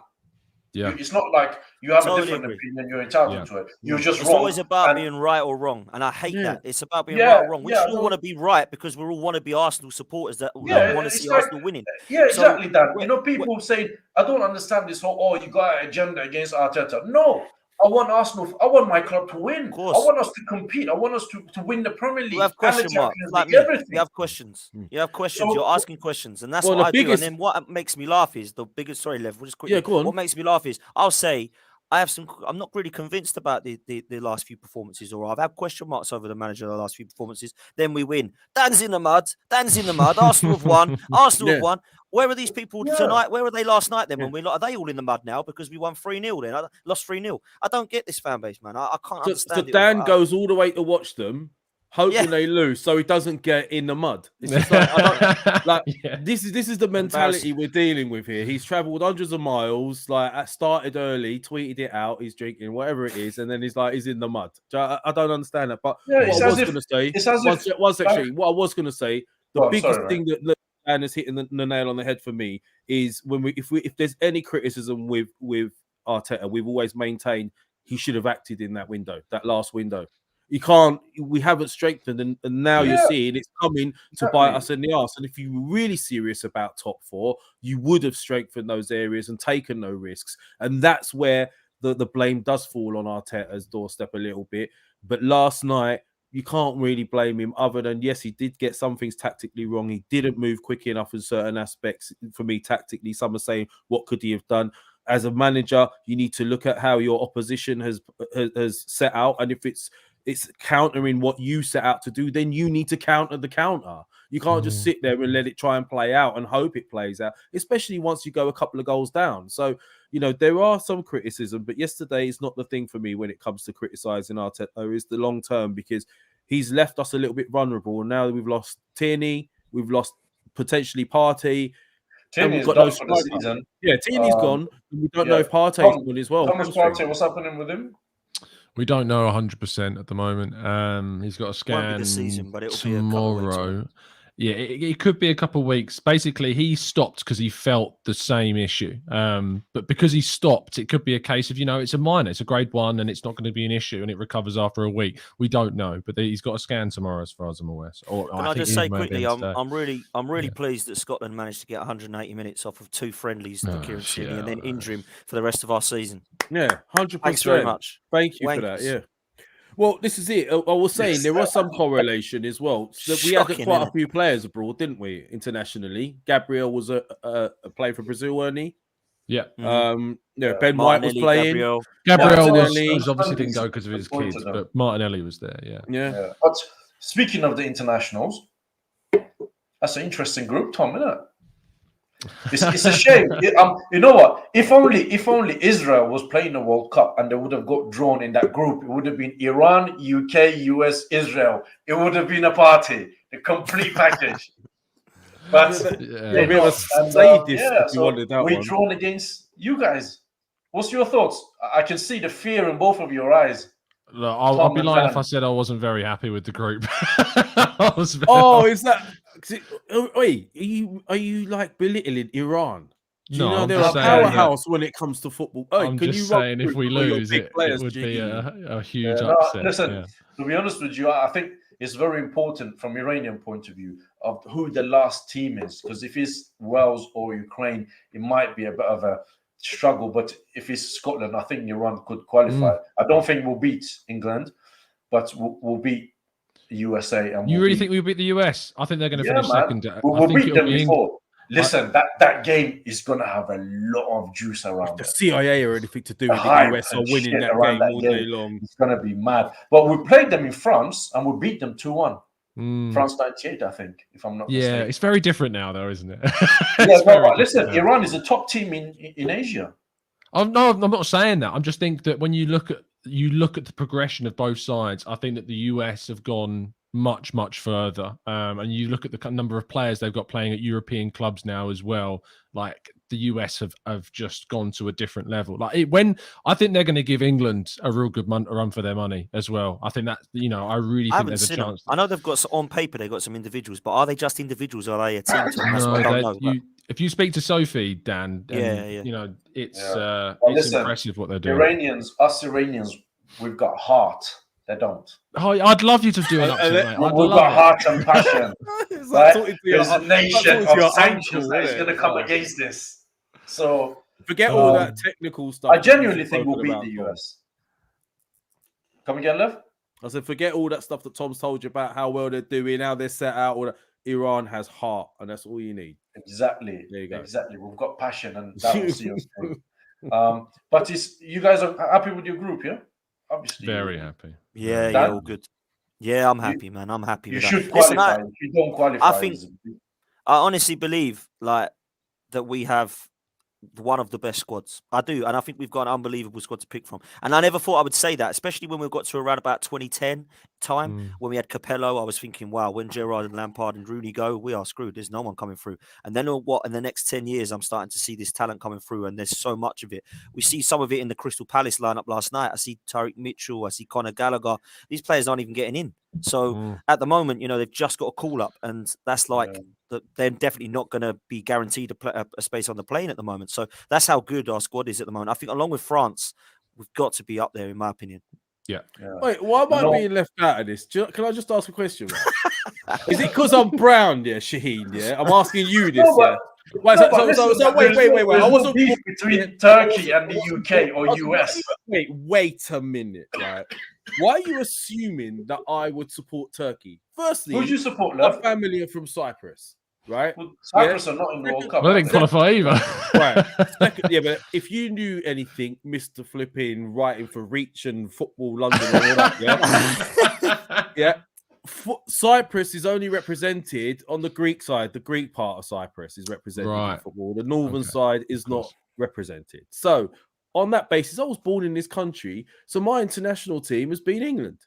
Yeah, it's not like you have Totally a different agree. opinion. You're entitled to it. You're just It's wrong. always about being right or wrong, and I hate that. It's about being right or wrong. We all want to be right because we all want to be Arsenal supporters that want to see Arsenal winning. Yeah, exactly, Dan. People say, I don't understand this whole, you got an agenda against Arteta. No, I want Arsenal. I want my club to win. I want us to compete. I want us to win the Premier League. You have question marks. Like everything. You have questions. You have questions. So, you're asking questions, and that's what I do. And then what makes me laugh is the biggest. Sorry, Lev. We'll just quickly. Yeah, go on. What makes me laugh is I'll say I'm not really convinced about the last few performances, or I've had question marks over the manager the last few performances. Then we win. Dan's in the mud. Arsenal have won. Have won. Where are these people tonight? Where were they last night then? When we are they all in the mud now because we won 3-0 then? I lost 3-0. I don't get this fan base, man. I can't understand it. So Dan goes all the way to watch them, hoping they lose, so he doesn't get in the mud. It's just this is the mentality we're dealing with here. He's travelled hundreds of miles, started early, tweeted it out, he's drinking, whatever it is, and then he's in the mud. I don't understand that. But what I was going to say, the biggest thing that Dan is hitting the nail on the head for me is if there's any criticism with Arteta, we've always maintained he should have acted in that last window. We haven't strengthened, and now you're seeing it's coming to bite us in the arse. And if you were really serious about top four, you would have strengthened those areas and taken no risks. And that's where the blame does fall on Arteta's doorstep a little bit. But last night, you can't really blame him other than, yes, he did get some things tactically wrong. He didn't move quick enough in certain aspects. For me, tactically, some are saying, what could he have done? As a manager, you need to look at how your opposition has set out. And if it's countering what you set out to do, then you need to counter the counter. You can't just sit there and let it try and play out and hope it plays out, especially once you go a couple of goals down. So, there are some criticism, but yesterday is not the thing for me when it comes to criticising Arteta. It's the long term, because he's left us a little bit vulnerable. And now we've lost Tierney, we've lost potentially Partey. Tierney's gone for the season. Yeah, Tierney's gone. We don't know if Partey's gone as well. Thomas Partey, what's happening with him? We don't know 100% at the moment. He's got a scan won't be the season, but it'll tomorrow. Be a couple of weeks. Yeah, it could be a couple of weeks. Basically, he stopped because he felt the same issue. But because he stopped, it could be a case of, it's a minor, it's a grade 1, and it's not going to be an issue, and it recovers after a week. We don't know, but he's got a scan tomorrow, as far as I'm aware. Can I just say quickly, I'm really pleased that Scotland managed to get 180 minutes off of 2 friendlies for Kieran Tierney and then injure him for the rest of our season. Yeah, 100%. Thanks very much. Thank you for that. Yeah. Well, this is it. I was saying there was some correlation as well. So we had quite a few players abroad, didn't we? Internationally, Gabriel was a player for Brazil, weren't he? Yeah. Ben White was playing. Gabriel was obviously didn't go because of his kids, but Martinelli was there. Yeah. But speaking of the internationals, that's an interesting group, Tom, isn't it? It's a shame. You know what? If only Israel was playing the World Cup and they would have got drawn in that group, it would have been Iran, UK, US, Israel. It would have been a party, the complete package. But we're drawn against you guys. What's your thoughts? I can see the fear in both of your eyes. Look, I'll be lying if I said I wasn't very happy with the group. Is that? Wait, are you like belittling Iran? Do you know they're a powerhouse when it comes to football? I'm just saying, if we lose, it would be a huge upset. Listen, to be honest with you, I think it's very important from Iranian point of view of who the last team is, because if it's Wales or Ukraine, it might be a bit of a struggle. But if it's Scotland, I think Iran could qualify. I don't think we'll beat England, but we'll beat USA. And you really think we'll beat the US? I think they're going to finish second. We'll beat them before. Listen, that game is going to have a lot of juice around the it. CIA or anything to do with the US or winning that game all day long. It's going to be mad. But we played them in France and we beat them 2-1. France 98, I think, if I'm not mistaken. Yeah, it's very different now, though, isn't it? Listen, Iran is a top team in Asia. I'm not saying that. I'm just think that when you look at the progression of both sides, I think that the US have gone much, much further. And you look at the number of players they've got playing at European clubs now as well. Like the US have just gone to a different level. Like I think they're going to give England a real good run for their money as well. I think that, I really think there's a chance. I know they've got on paper they've got some individuals, but are they just individuals or are they a team? That's what I don't know. If you speak to Sophie, Dan, it's impressive what they're doing. Us Iranians, we've got heart. They don't. Oh, I'd love you to do it. We've got heart and passion. Right? There's a nation of sanctions that is going to come against this. So forget all that technical stuff. I genuinely think we'll beat the US. Come again, Lev? I said, forget all that stuff that Tom's told you about how well they're doing, how they're set out. All that. Iran has heart, and that's all you need. Exactly. There you go. Exactly. We've got passion, and that will see us through. But you guys are happy with your group, yeah? Obviously. Very happy. Yeah, all good. Yeah, I'm happy, man. I'm happy with that. You should qualify. If you don't qualify, I honestly believe that we have one of the best squads. I do, and I think we've got an unbelievable squad to pick from. And I never thought I would say that, especially when we got to around about 2010 time when we had Capello. I was thinking, wow, when Gerrard and Lampard and Rooney go, we are screwed. There's no one coming through. And then in the next 10 years, I'm starting to see this talent coming through, and there's so much of it. We see some of it in the Crystal Palace lineup last night. I see Tariq Mitchell. I see Conor Gallagher. These players aren't even getting in. So at the moment, they've just got a call up, and that's they're definitely not going to be guaranteed a space on the plane at the moment. So that's how good our squad is at the moment. I think along with France, we've got to be up there, in my opinion. Yeah. Wait, why am I being left out of this? Can I just ask a question? Right? Is it because I'm brown, Shaheen? Yeah, I'm asking you this. Wait. I wasn't beef between Turkey and the UK or US. Wait a minute, right? Why are you assuming that I would support Turkey? Firstly, who do you support, my family are from Cyprus, right? Well, Cyprus are not in the World Cup. Well, they didn't qualify either. Right. But if you knew anything, Mr. Flipping writing for Reach and Football London and all that, yeah. Cyprus is only represented on the Greek side. The Greek part of Cyprus is represented in football. The northern side is not represented. So, on that basis, I was born in this country, so my international team has been England,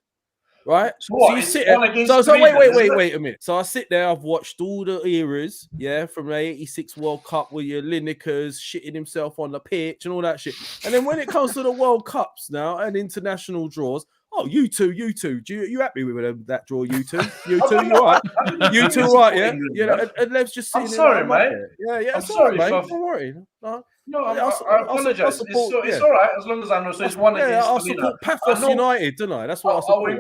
right? So you sit there. Wait a minute. So I sit there. I've watched all the eras, from the '86 World Cup with your Linekers shitting himself on the pitch and all that shit. And then when it comes to the World Cups now and international draws. Oh, you two. You happy with that draw? You two, you all right? You two, right? Yeah. And Lev's just sitting. I'm sorry, mate. Yeah. I'm sorry, mate. Don't worry. No, I apologize. It's all right as long as I know. So it's one against. I'll support Paphos United, don't I? That's what I support.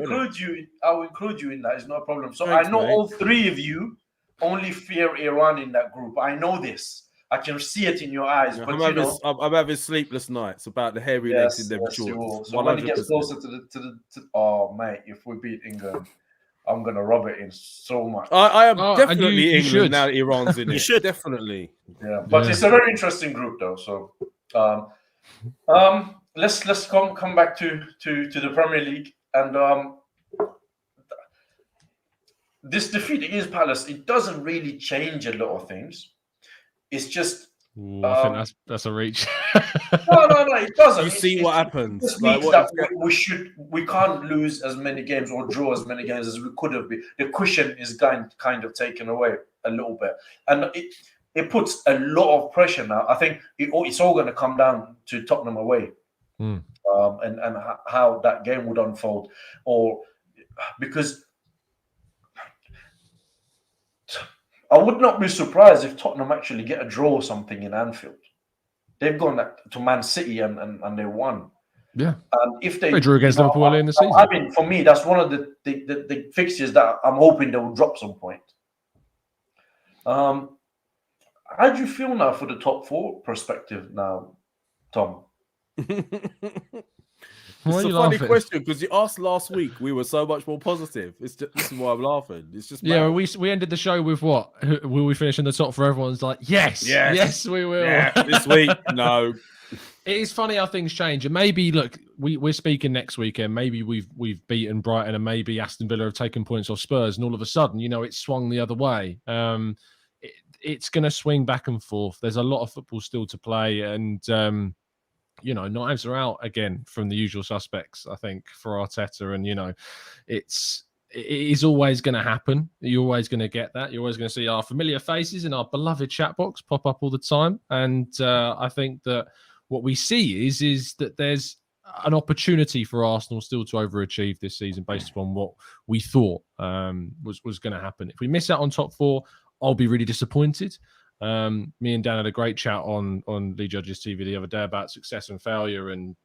I'll include you in that. It's no problem. So thanks, I know all three of you only fear Iran in that group. I know this. I can see it in your eyes. Yeah, but I'm having sleepless nights about the hairy legs in them shorts. So when it gets closer to oh mate, if we beat England, I'm gonna rub it in so much. I am definitely England now that Iran's in it. You should definitely. Yeah, but it's a very interesting group though. So let's come back to the Premier League and this defeat against Palace. It doesn't really change a lot of things. It's just. I think that's a reach. No, it doesn't. You see what happens. It means that we can't lose as many games or draw as many games as we could have been. The cushion is kind of taken away a little bit, and it puts a lot of pressure now. I think it's all going to come down to Tottenham away, and how that game would unfold, or because. I would not be surprised if Tottenham actually get a draw or something in Anfield. They've gone to Man City and they won. Yeah. And if they drew against Liverpool early in the season. I mean, for me, that's one of the fixtures that I'm hoping they will drop some point. How do you feel now for the top four perspective now, Tom? It's a funny question because you asked last week. We were so much more positive. This is why I'm laughing. It's just we ended the show with what? Will we finish in the top for everyone's like yes, we will. Yeah, this week, no. It is funny how things change, and maybe look, we're speaking next weekend. Maybe we've beaten Brighton, and maybe Aston Villa have taken points off Spurs, and all of a sudden, it's swung the other way. It's going to swing back and forth. There's a lot of football still to play, and. Knives are out again from the usual suspects, I think, for Arteta. And, it's it is always going to happen. You're always going to get that. You're always going to see our familiar faces in our beloved chat box pop up all the time. And I think that what we see is that there's an opportunity for Arsenal still to overachieve this season based upon what we thought was going to happen. If we miss out on top 4, I'll be really disappointed. Me and Dan had a great chat on Lee Judge's TV the other day about success and failure and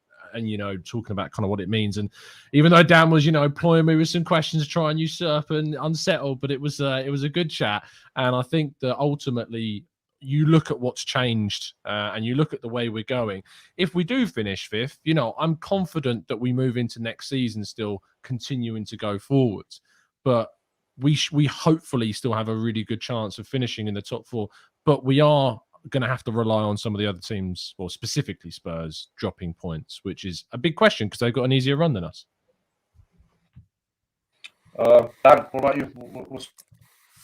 talking about kind of what it means. And even though Dan was ploying me with some questions to try and usurp and unsettle, but it was a good chat. And I think that ultimately you look at what's changed and you look at the way we're going. If we do finish 5th, I'm confident that we move into next season still continuing to go forwards. But we hopefully still have a really good chance of finishing in the top 4. But we are going to have to rely on some of the other teams, or specifically Spurs, dropping points, which is a big question because they've got an easier run than us. Dan, what about you? What's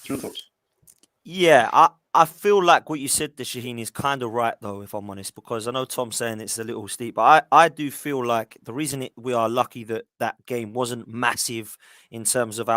your thoughts? Yeah, I feel like what you said, Shaheen, is kind of right, though, if I'm honest, because I know Tom's saying it's a little steep, but I do feel like the reason we are lucky that game wasn't massive in terms of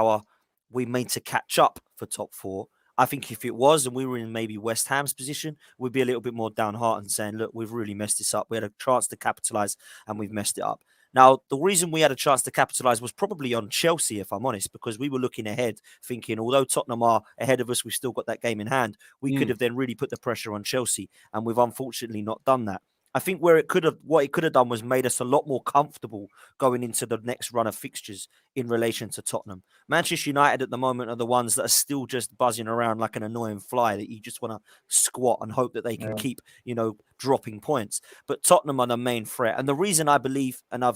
we made to catch up for top 4. I think if it was and we were in maybe West Ham's position, we'd be a little bit more downhearted saying, look, we've really messed this up. We had a chance to capitalise and we've messed it up. Now, the reason we had a chance to capitalise was probably on Chelsea, if I'm honest, because we were looking ahead thinking, although Tottenham are ahead of us, we've still got that game in hand. We could have then really put the pressure on Chelsea, and we've unfortunately not done that. I think what it could have done was made us a lot more comfortable going into the next run of fixtures in relation to Tottenham. Manchester United at the moment are the ones that are still just buzzing around like an annoying fly that you just want to squat and hope that they can keep, dropping points. But Tottenham are the main threat. And the reason I believe, and I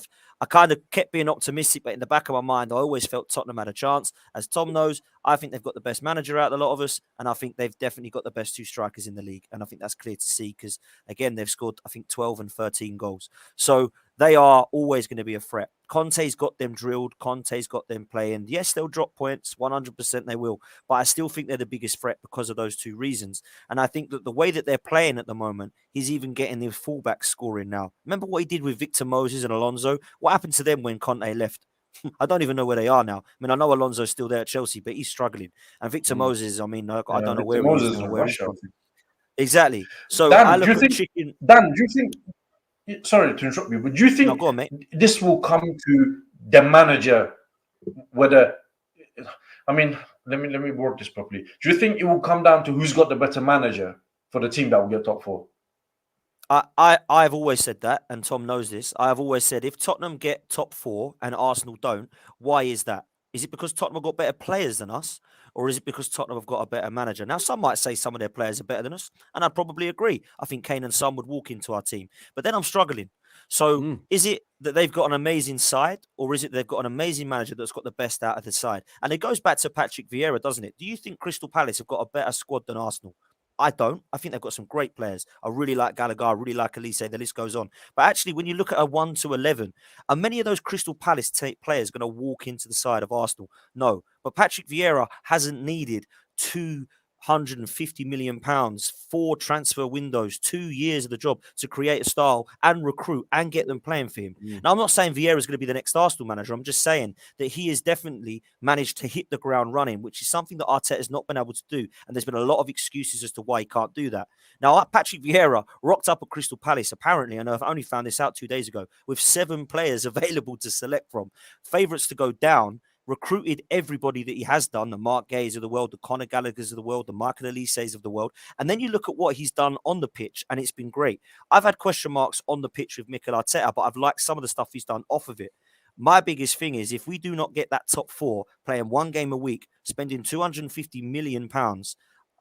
kind of kept being optimistic, but in the back of my mind, I always felt Tottenham had a chance. As Tom knows, I think they've got the best manager out of a lot of us, and I think they've definitely got the best 2 strikers in the league. And I think that's clear to see because, again, they've scored, I think, 12 and 13 goals. So they are always going to be a threat. Conte's got them drilled. Conte's got them playing. Yes, they'll drop points. 100% they will. But I still think they're the biggest threat because of those 2 reasons. And I think that the way that they're playing at the moment, he's even getting the fullback scoring now. Remember what he did with Victor Moses and Alonso? What happened to them when Conte left? I don't even know where they are now. I mean, I know Alonso's still there at Chelsea, but he's struggling. And Victor Moses, I mean, I don't know where he is or where he's from. Exactly. So Dan, I look do you think, sorry to interrupt you, but do you think go on, mate. This will come to the manager? Whether, I mean, let me work this properly. Do you think it will come down to who's got the better manager for the team that will get top 4? I've always said that, and Tom knows this. I've always said if Tottenham get top 4 and Arsenal don't, why is that? Is it because Tottenham have got better players than us? Or is it because Tottenham have got a better manager? Now, some might say some of their players are better than us, and I'd probably agree. I think Kane and Son would walk into our team. But then I'm struggling. So is it that they've got an amazing side, or is it they've got an amazing manager that's got the best out of the side? And it goes back to Patrick Vieira, doesn't it? Do you think Crystal Palace have got a better squad than Arsenal? I don't. I think they've got some great players. I really like Gallagher. I really like Elise. The list goes on. But actually, when you look at a 1 to 11, are many of those Crystal Palace players going to walk into the side of Arsenal? No. But Patrick Vieira hasn't needed 250 million pounds, 4 transfer windows, 2 years of the job to create a style and recruit and get them playing for him. Now, I'm not saying Vieira is going to be the next Arsenal manager. I'm just saying that he has definitely managed to hit the ground running, which is something that Arteta has not been able to do. And there's been a lot of excuses as to why he can't do that. Now, Patrick Vieira rocked up at Crystal Palace, apparently, and I've only found this out 2 days ago, with 7 players available to select from. Favourites to go down. Recruited everybody that he has done, the Mark Gays of the world, the Conor Gallaghers of the world, the Michael Elises of the world. And then you look at what he's done on the pitch, and it's been great. I've had question marks on the pitch with Mikel Arteta, but I've liked some of the stuff he's done off of it. My biggest thing is if we do not get that top 4, playing 1 game a week, spending £250 million,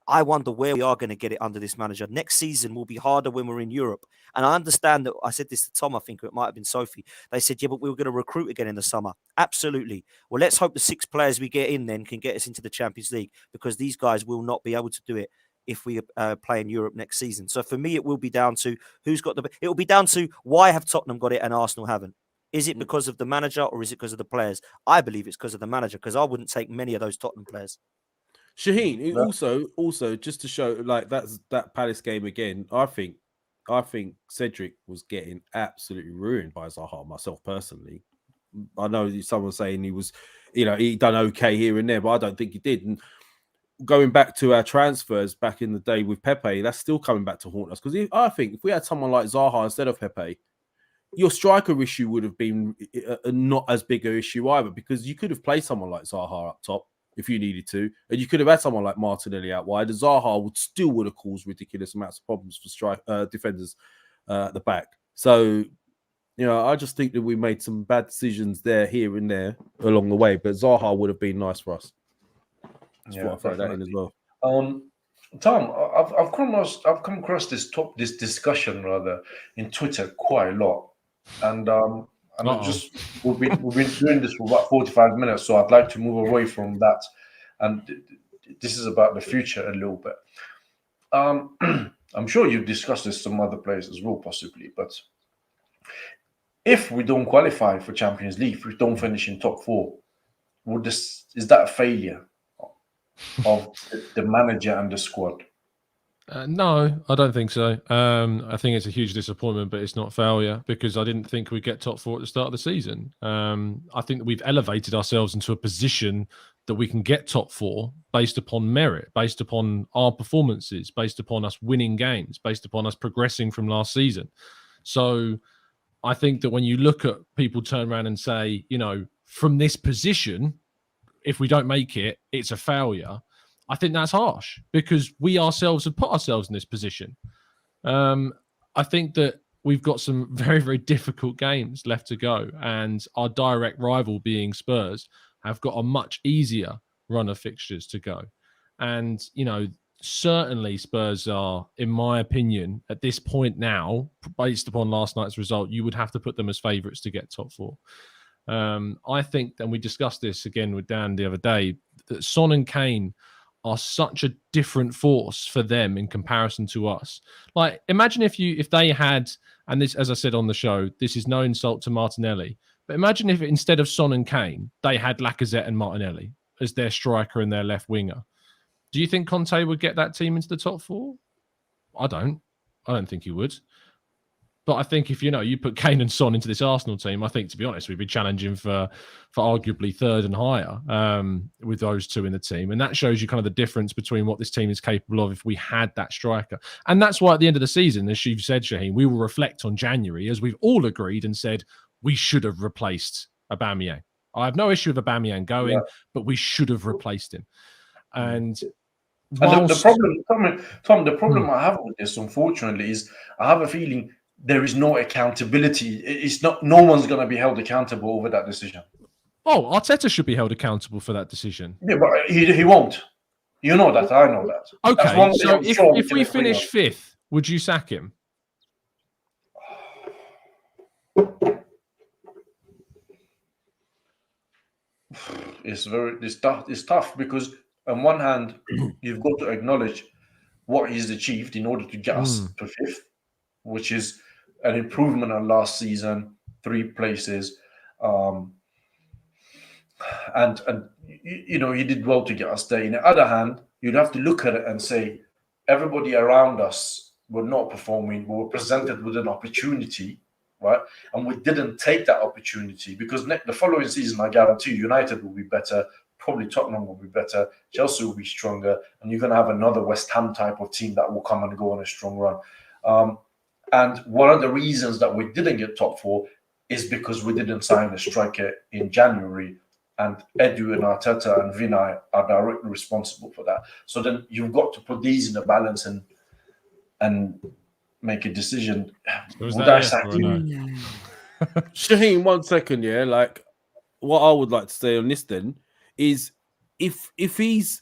I wonder where we are going to get it under this manager. Next season will be harder when we're in Europe. And I understand that I said this to Tom, I think it might have been Sophie. They said, yeah, but we were going to recruit again in the summer. Absolutely. Well, let's hope the 6 players we get in then can get us into the Champions League, because these guys will not be able to do it if we play in Europe next season. So for me, it will be down to it will be down to why have Tottenham got it and Arsenal haven't? Is it because of the manager or is it because of the players? I believe it's because of the manager, because I wouldn't take many of those Tottenham players. Shaheen, also just to show like that Palace game again, I think Cedric was getting absolutely ruined by Zaha, myself personally. I know someone saying he done okay here and there, but I don't think he did. And going back to our transfers back in the day with Pepe, that's still coming back to haunt us. Because I think if we had someone like Zaha instead of Pepe, your striker issue would have been not as big an issue either, because you could have played someone like Zaha up top if you needed to, and you could have had someone like Martinelli out wide. And Zaha would have caused ridiculous amounts of problems for defenders at the back. So, I just think that we made some bad decisions here and there along the way, but Zaha would have been nice for us. Yeah, I throw that in as well. Tom, I've come across this discussion rather in Twitter quite a lot, and we've been doing this for about 45 minutes, so I'd like to move away from that, and this is about the future a little bit. I'm sure you've discussed this some other players as well, possibly, but if we don't qualify for Champions League, if we don't finish in top 4, is that a failure of the manager and the squad? No, I don't think so. I think it's a huge disappointment, but it's not failure, because I didn't think we'd get top 4 at the start of the season. I think that we've elevated ourselves into a position that we can get top 4 based upon merit, based upon our performances, based upon us winning games, based upon us progressing from last season. So I think that when you look at people turn around and say, from this position, if we don't make it, it's a failure. I think that's harsh, because we ourselves have put ourselves in this position. I think that we've got some very, very difficult games left to go, and our direct rival being Spurs have got a much easier run of fixtures to go. And, certainly Spurs are, in my opinion, at this point now, based upon last night's result, you would have to put them as favourites to get top 4. I think, and we discussed this again with Dan the other day, that Son and Kane are such a different force for them in comparison to us. Like, imagine if they had, and this, as I said on the show, this is no insult to Martinelli, but imagine if instead of Son and Kane, they had Lacazette and Martinelli as their striker and their left winger. Do you think Conté would get that team into the top 4? I don't think he would. But I think if, you put Kane and Son into this Arsenal team, I think, to be honest, we'd be challenging for arguably 3rd and higher with those two in the team. And that shows you kind of the difference between what this team is capable of if we had that striker. And that's why at the end of the season, as you've said, Shaheen, we will reflect on January, as we've all agreed and said, we should have replaced Aubameyang. I have no issue with Aubameyang going, but we should have replaced him. And the problem, Tom, the problem I have with this, unfortunately, is I have a feeling there is no accountability. It's not. No one's going to be held accountable over that decision. Oh, Arteta should be held accountable for that decision. Yeah, but he won't. You know that. I know that. Okay, so if we finish 5th, would you sack him? It's tough because on one hand, you've got to acknowledge what he's achieved in order to get us to 5th, which is an improvement on last season, 3 places. And he did well to get us there. On the other hand, you'd have to look at it and say, everybody around us were not performing. We were presented with an opportunity, right? And we didn't take that opportunity, because the following season, I guarantee you, United will be better. Probably Tottenham will be better. Chelsea will be stronger. And you're going to have another West Ham type of team that will come and go on a strong run. And one of the reasons that we didn't get top 4 is because we didn't sign a striker in January. And Edu and Arteta and Vinay are directly responsible for that. So then you've got to put these in a balance and make a decision. Would I sack him? Shaheen, 1 second, yeah. Like, what I would like to say on this then is if he's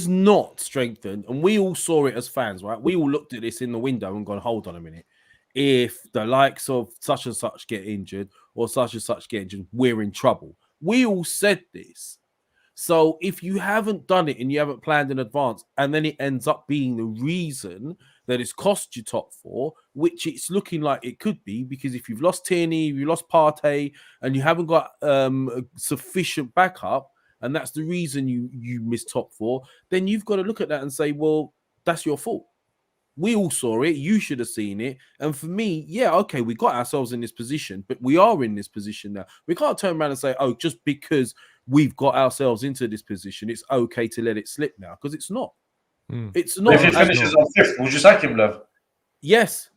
not strengthened, and we all saw it as fans, right? We all looked at this in the window and gone, hold on a minute. If the likes of such and such get injured or such and such get injured, we're in trouble. We all said this. So if you haven't done it and you haven't planned in advance, and then it ends up being the reason that it's cost you top 4, which it's looking like it could be, because if you've lost Tierney, you lost Partey, and you haven't got a sufficient backup, and that's the reason you missed top 4, then you've got to look at that and say, well, that's your fault. We all saw it. You should have seen it. And for me, yeah, okay, we got ourselves in this position, but we are in this position now. We can't turn around and say, oh, just because we've got ourselves into this position. It's okay to let it slip now because it's not. It's But not. if he finishes on 5th, would you sack him, Lev? Yes.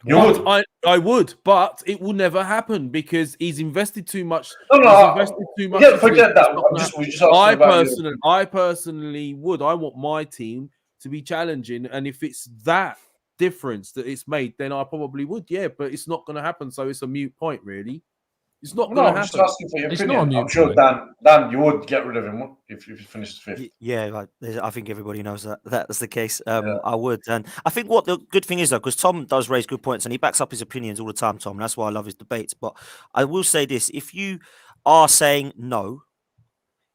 You would? I would, but it will never happen because he's invested too much. No, He's invested too much. Yeah, forget that. We just asking about I personally would. I want my team to be challenging, and if it's that difference that it's made, then I probably would. Yeah, but it's not going to happen. So it's a mute point, really. It's not going to happen. I'm just asking for your It's opinion. not a mute I'm sure point. Dan, you would get rid of him if you finished 5th. Yeah, I think everybody knows that that's the case. I would, and I think what the good thing is though, because Tom does raise good points and he backs up his opinions all the time, Tom. And that's why I love his debates. But I will say this: if you are saying no,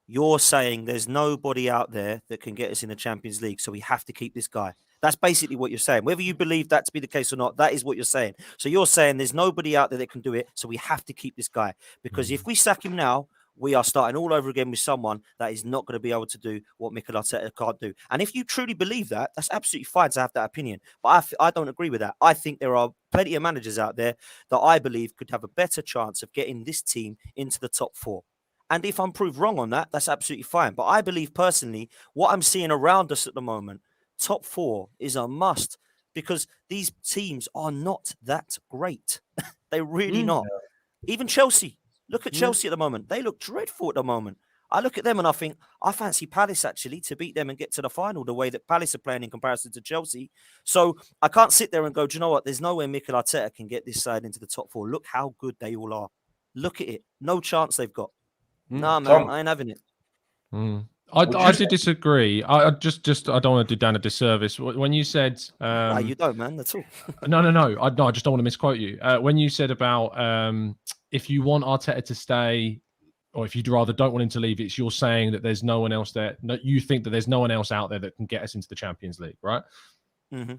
you're saying there's nobody out there that can get us in the Champions League, so we have to keep this guy. That's basically what you're saying. Whether you believe that to be the case or not, that is what you're saying. So you're saying there's nobody out there that can do it, so we have to keep this guy. Because if we sack him now, we are starting all over again with someone that is not going to be able to do what Mikel Arteta can't do. And if you truly believe that, that's absolutely fine to have that opinion. But I don't agree with that. I think there are plenty of managers out there that I believe could have a better chance of getting this team into the top 4. And if I'm proved wrong on that, that's absolutely fine. But I believe personally, what I'm seeing around us at the moment, top 4 is a must because these teams are not that great. They're really not. Even Chelsea. Look at Chelsea at the moment. They look dreadful at the moment. I look at them and I think, I fancy Palace actually to beat them and get to the final the way that Palace are playing in comparison to Chelsea. So I can't sit there and go, do you know what? There's no way Mikel Arteta can get this side into the top 4. Look how good they all are. Look at it. No chance they've got. Nah, man, I ain't having it. I did disagree. I just I don't want to do Dan a disservice. When you said you don't, man, that's all. No. I just don't want to misquote you. When you said about if you want Arteta to stay, or if you'd rather don't want him to leave, it's you're saying that there's no one else there. No, you think that there's no one else out there that can get us into the Champions League, right? Mm-hmm.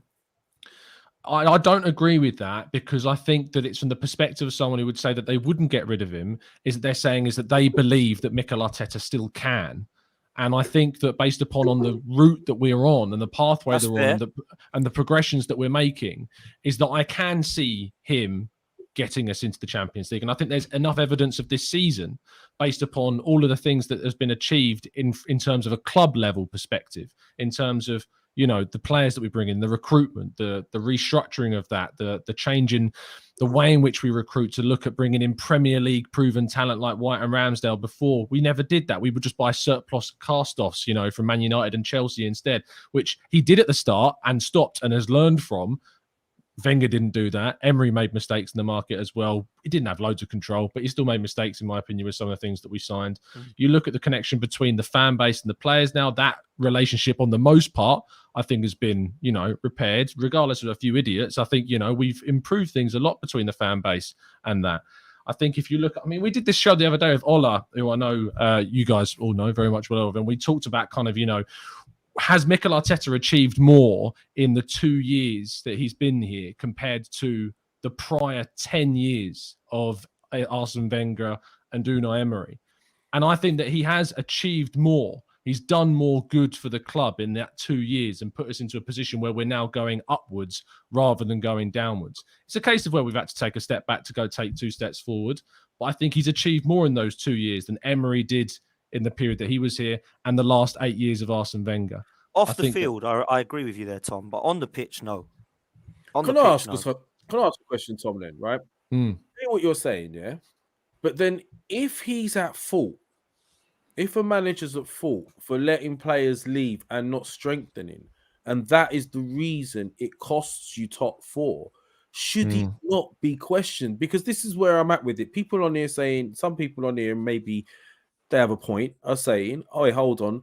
I don't agree with that because I think that it's from the perspective of someone who would say that they wouldn't get rid of him. Is that they're saying is that they believe that Mikel Arteta still can. And I think that based upon on the route that we're on and the pathway that we're on and the progressions that we're making, is that I can see him getting us into the Champions League. And I think there's enough evidence of this season based upon all of the things that has been achieved in terms of a club level perspective, in terms of, you know, the players that we bring in, the recruitment, the restructuring of that, the change in the way in which we recruit to look at bringing in Premier League proven talent like White and Ramsdale. Before, we never did that. We would just buy surplus cast-offs, you know, from Man United and Chelsea instead, which he did at the start and stopped and has learned from. Wenger didn't do that. Emery made mistakes in the market as well. He didn't have loads of control, but he still made mistakes, in my opinion, with some of the things that we signed. You look at the connection between the fan base and the players now, that relationship on the most part, I think has been, you know, repaired, regardless of a few idiots. I think, you know, we've improved things a lot between the fan base and that. I think if you look, I mean, we did this show the other day with Ola, who I know you guys all know very much well of, and we talked about kind of, you know, has Mikel Arteta achieved more in the 2 years that he's been here compared to the prior 10 years of Arsene Wenger and Unai Emery? And I think that he has achieved more. He's done more good for the club in that 2 years and put us into a position where we're now going upwards rather than going downwards. It's a case of where we've had to take a step back to go take 2 steps forward. But I think he's achieved more in those 2 years than Emery did in the period that he was here and the last 8 years of Arsene Wenger. Off the field, I agree with you there, Tom. But on the pitch, no. Can I ask a question, Tom, then, right? I hear what you're saying, yeah? But then if he's at fault, if a manager's at fault for letting players leave and not strengthening, and that is the reason it costs you top 4, should he not be questioned? Because this is where I'm at with it. People on here saying, some people on here, maybe they have a point, are saying, oh, wait, hold on,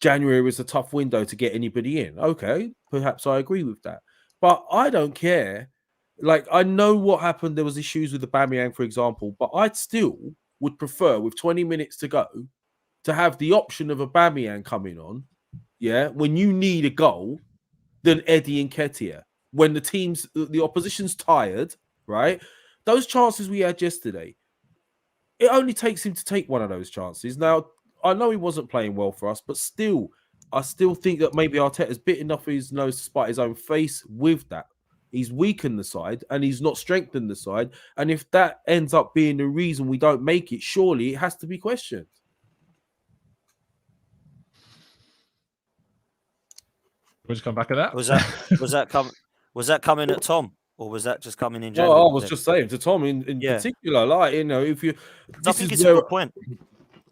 January is a tough window to get anybody in. Okay, perhaps I agree with that. But I don't care. Like, I know what happened. There was issues with the Aubameyang, for example, but I still would prefer, with 20 minutes to go, to have the option of a Aubameyang coming on, yeah, when you need a goal, than Eddie Nketiah. When the opposition's tired, right? Those chances we had yesterday, it only takes him to take one of those chances. Now, I know he wasn't playing well for us, but still, I still think that maybe Arteta's bitten off his nose to spite his own face with that. He's weakened the side and he's not strengthened the side. And if that ends up being the reason we don't make it, surely it has to be questioned. We'll just come back at that. Was that coming at Tom, or was that just coming in No, general? I was just saying to Tom in particular, like, you know, if you, I think it's a good point.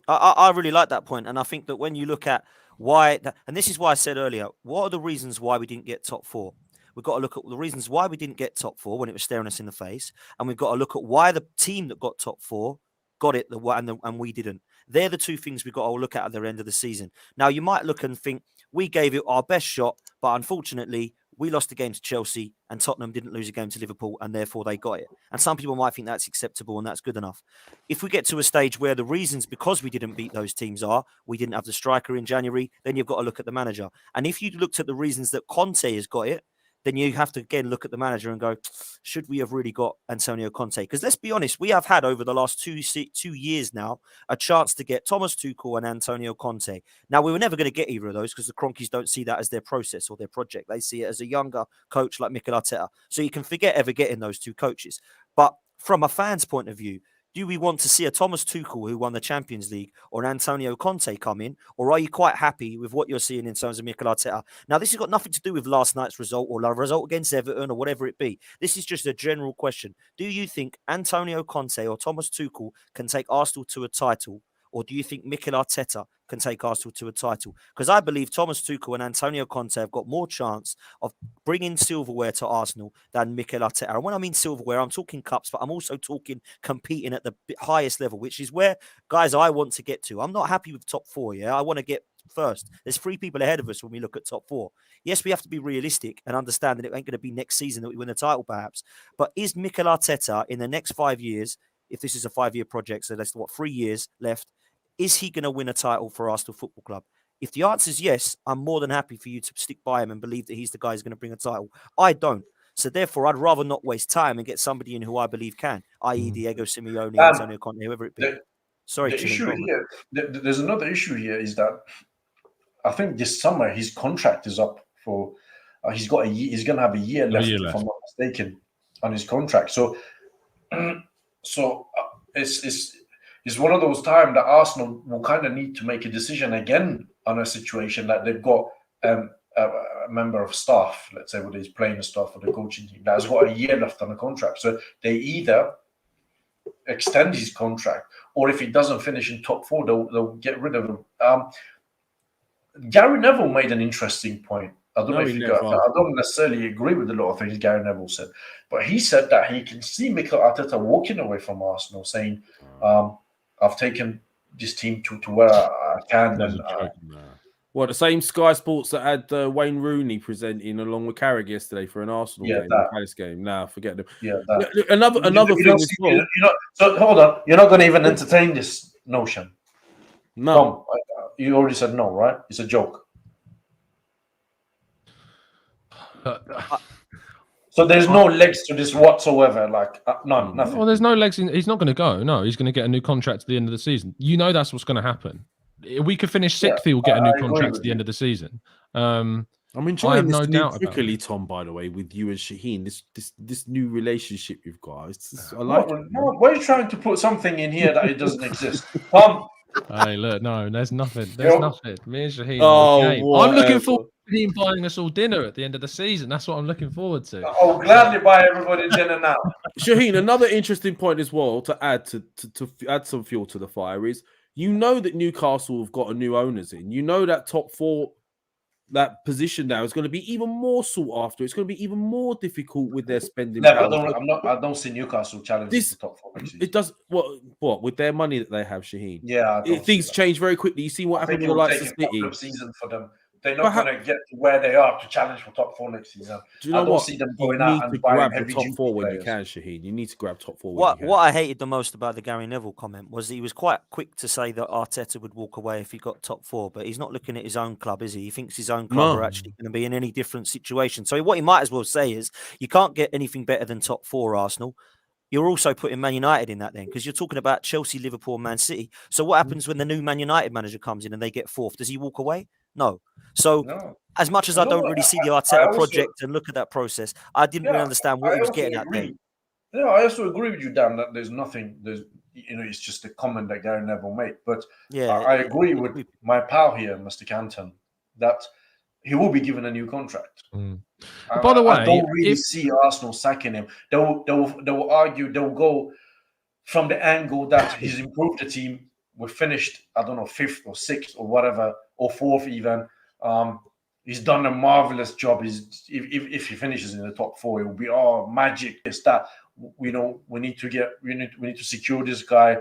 I really like that point, and I think that when you look at why, and this is why I said earlier, what are the reasons why we didn't get top four? We've got to look at the reasons why we didn't get top four when it was staring us in the face, and we've got to look at why the team that got top four got it and we didn't. They're the two things we've got to look at the end of the season. Now, you might look and think we gave it our best shot, but unfortunately, we lost the game to Chelsea and Tottenham didn't lose a game to Liverpool, and therefore they got it. And some people might think that's acceptable and that's good enough. If we get to a stage where the reasons because we didn't beat those teams are we didn't have the striker in January, then you've got to look at the manager. And if you looked at the reasons that Conté has got it, then you have to again look at the manager and go, should we have really got Antonio Conté? Because let's be honest, we have had over the last 2 years now a chance to get Thomas Tuchel and Antonio Conté. Now, we were never going to get either of those because the Cronkies don't see that as their process or their project. They see it as a younger coach like Mikel Arteta. So you can forget ever getting those two coaches. But from a fan's point of view, do we want to see a Thomas Tuchel who won the Champions League or an Antonio Conte come in? Or are you quite happy with what you're seeing in terms of Mikel Arteta? Now, this has got nothing to do with last night's result or the result against Everton or whatever it be. This is just a general question. Do you think Antonio Conte or Thomas Tuchel can take Arsenal to a title? Or do you think Mikel Arteta can take Arsenal to a title? Because I believe Thomas Tuchel and Antonio Conte have got more chance of bringing silverware to Arsenal than Mikel Arteta. And when I mean silverware, I'm talking cups, but I'm also talking competing at the highest level, which is where, guys, I want to get to. I'm not happy with top four, yeah? I want to get first. There's 3 people ahead of us when we look at top 4. Yes, we have to be realistic and understand that it ain't going to be next season that we win the title, perhaps. But is Mikel Arteta in the next 5 years, if this is a 5-year project, so that's 3 years left, is he going to win a title for Arsenal Football Club? If the answer is yes, I'm more than happy for you to stick by him and believe that he's the guy who's going to bring a title. I don't. So therefore, I'd rather not waste time and get somebody in who I believe can, i.e. Diego Simeone, Antonio Conte, whoever it be. There's another issue here is that I think this summer his contract is up for. He's going to have a year left, if I'm not mistaken, on his contract. So it's one of those times that Arsenal will kind of need to make a decision again on a situation that they've got a member of staff, let's say, whether he's playing staff or the coaching team, that has got a year left on the contract. So they either extend his contract, or if he doesn't finish in top 4, they'll get rid of him. Gary Neville made an interesting point. I don't necessarily agree with a lot of things Gary Neville said, but he said that he can see Mikel Arteta walking away from Arsenal, saying, I've taken this team to where I can. The same Sky Sports that had Wayne Rooney presenting along with Carrick yesterday for an Arsenal game, the Palace game. Nah, forget them. Yeah, another thing as well. So hold on, you're not going to even entertain this notion. No, Tom, you already said no, right? It's a joke. So there's no legs to this whatsoever, none, nothing. Well, there's no legs. He's not going to go. No, he's going to get a new contract at the end of the season. You know that's what's going to happen. We could finish 6th. He'll get a new contract at the end of the season. I'm enjoying this new trickery, Tom. By the way, with you and Shaheen, this new relationship you've got. I like it. Why are you trying to put something in here that it doesn't exist? Hey, look, no, there's nothing. Nothing. Me and Shaheen. I'm looking forward to him buying us all dinner at the end of the season. That's what I'm looking forward to. I'll gladly buy everybody dinner now. Shaheen, another interesting point as well to add to add some fuel to the fire is, you know that Newcastle have got a new owners in. You know that top 4, that position now is going to be even more sought after. It's going to be even more difficult with their spending. I don't see Newcastle challenging the top 4. It does what with their money that they have, Shaheen. Yeah, things change very quickly. You see what happened with the City. Season for them. They're not going to get to where they are to challenge for top 4 next season. Do you know what? See them going out and grab the top 4 when you can, Shaheen. You need to grab top 4. What I hated the most about the Gary Neville comment was that he was quite quick to say that Arteta would walk away if he got top 4, but he's not looking at his own club, is he? He thinks his own club are actually going to be in any different situation. So what he might as well say is, you can't get anything better than top 4, Arsenal. You're also putting Man United in that then, because you're talking about Chelsea, Liverpool, and Man City. So what happens when the new Man United manager comes in and they get 4th? Does he walk away? No. So as much as I don't really see the Arteta project and look at that process, I didn't really understand what he was getting at there. Yeah, I also agree with you, Dan, that it's just a comment that Gary Neville made. But I agree with my pal here, Mr. Canton, that he will be given a new contract. By the way, I don't really see Arsenal sacking him. They will argue, they'll go from the angle that he's improved the team. We're finished, I don't know, 5th or 6th or whatever, or 4th even. He's done a marvelous job. If he finishes in the top 4, it will be magic. It's that we need to secure this guy.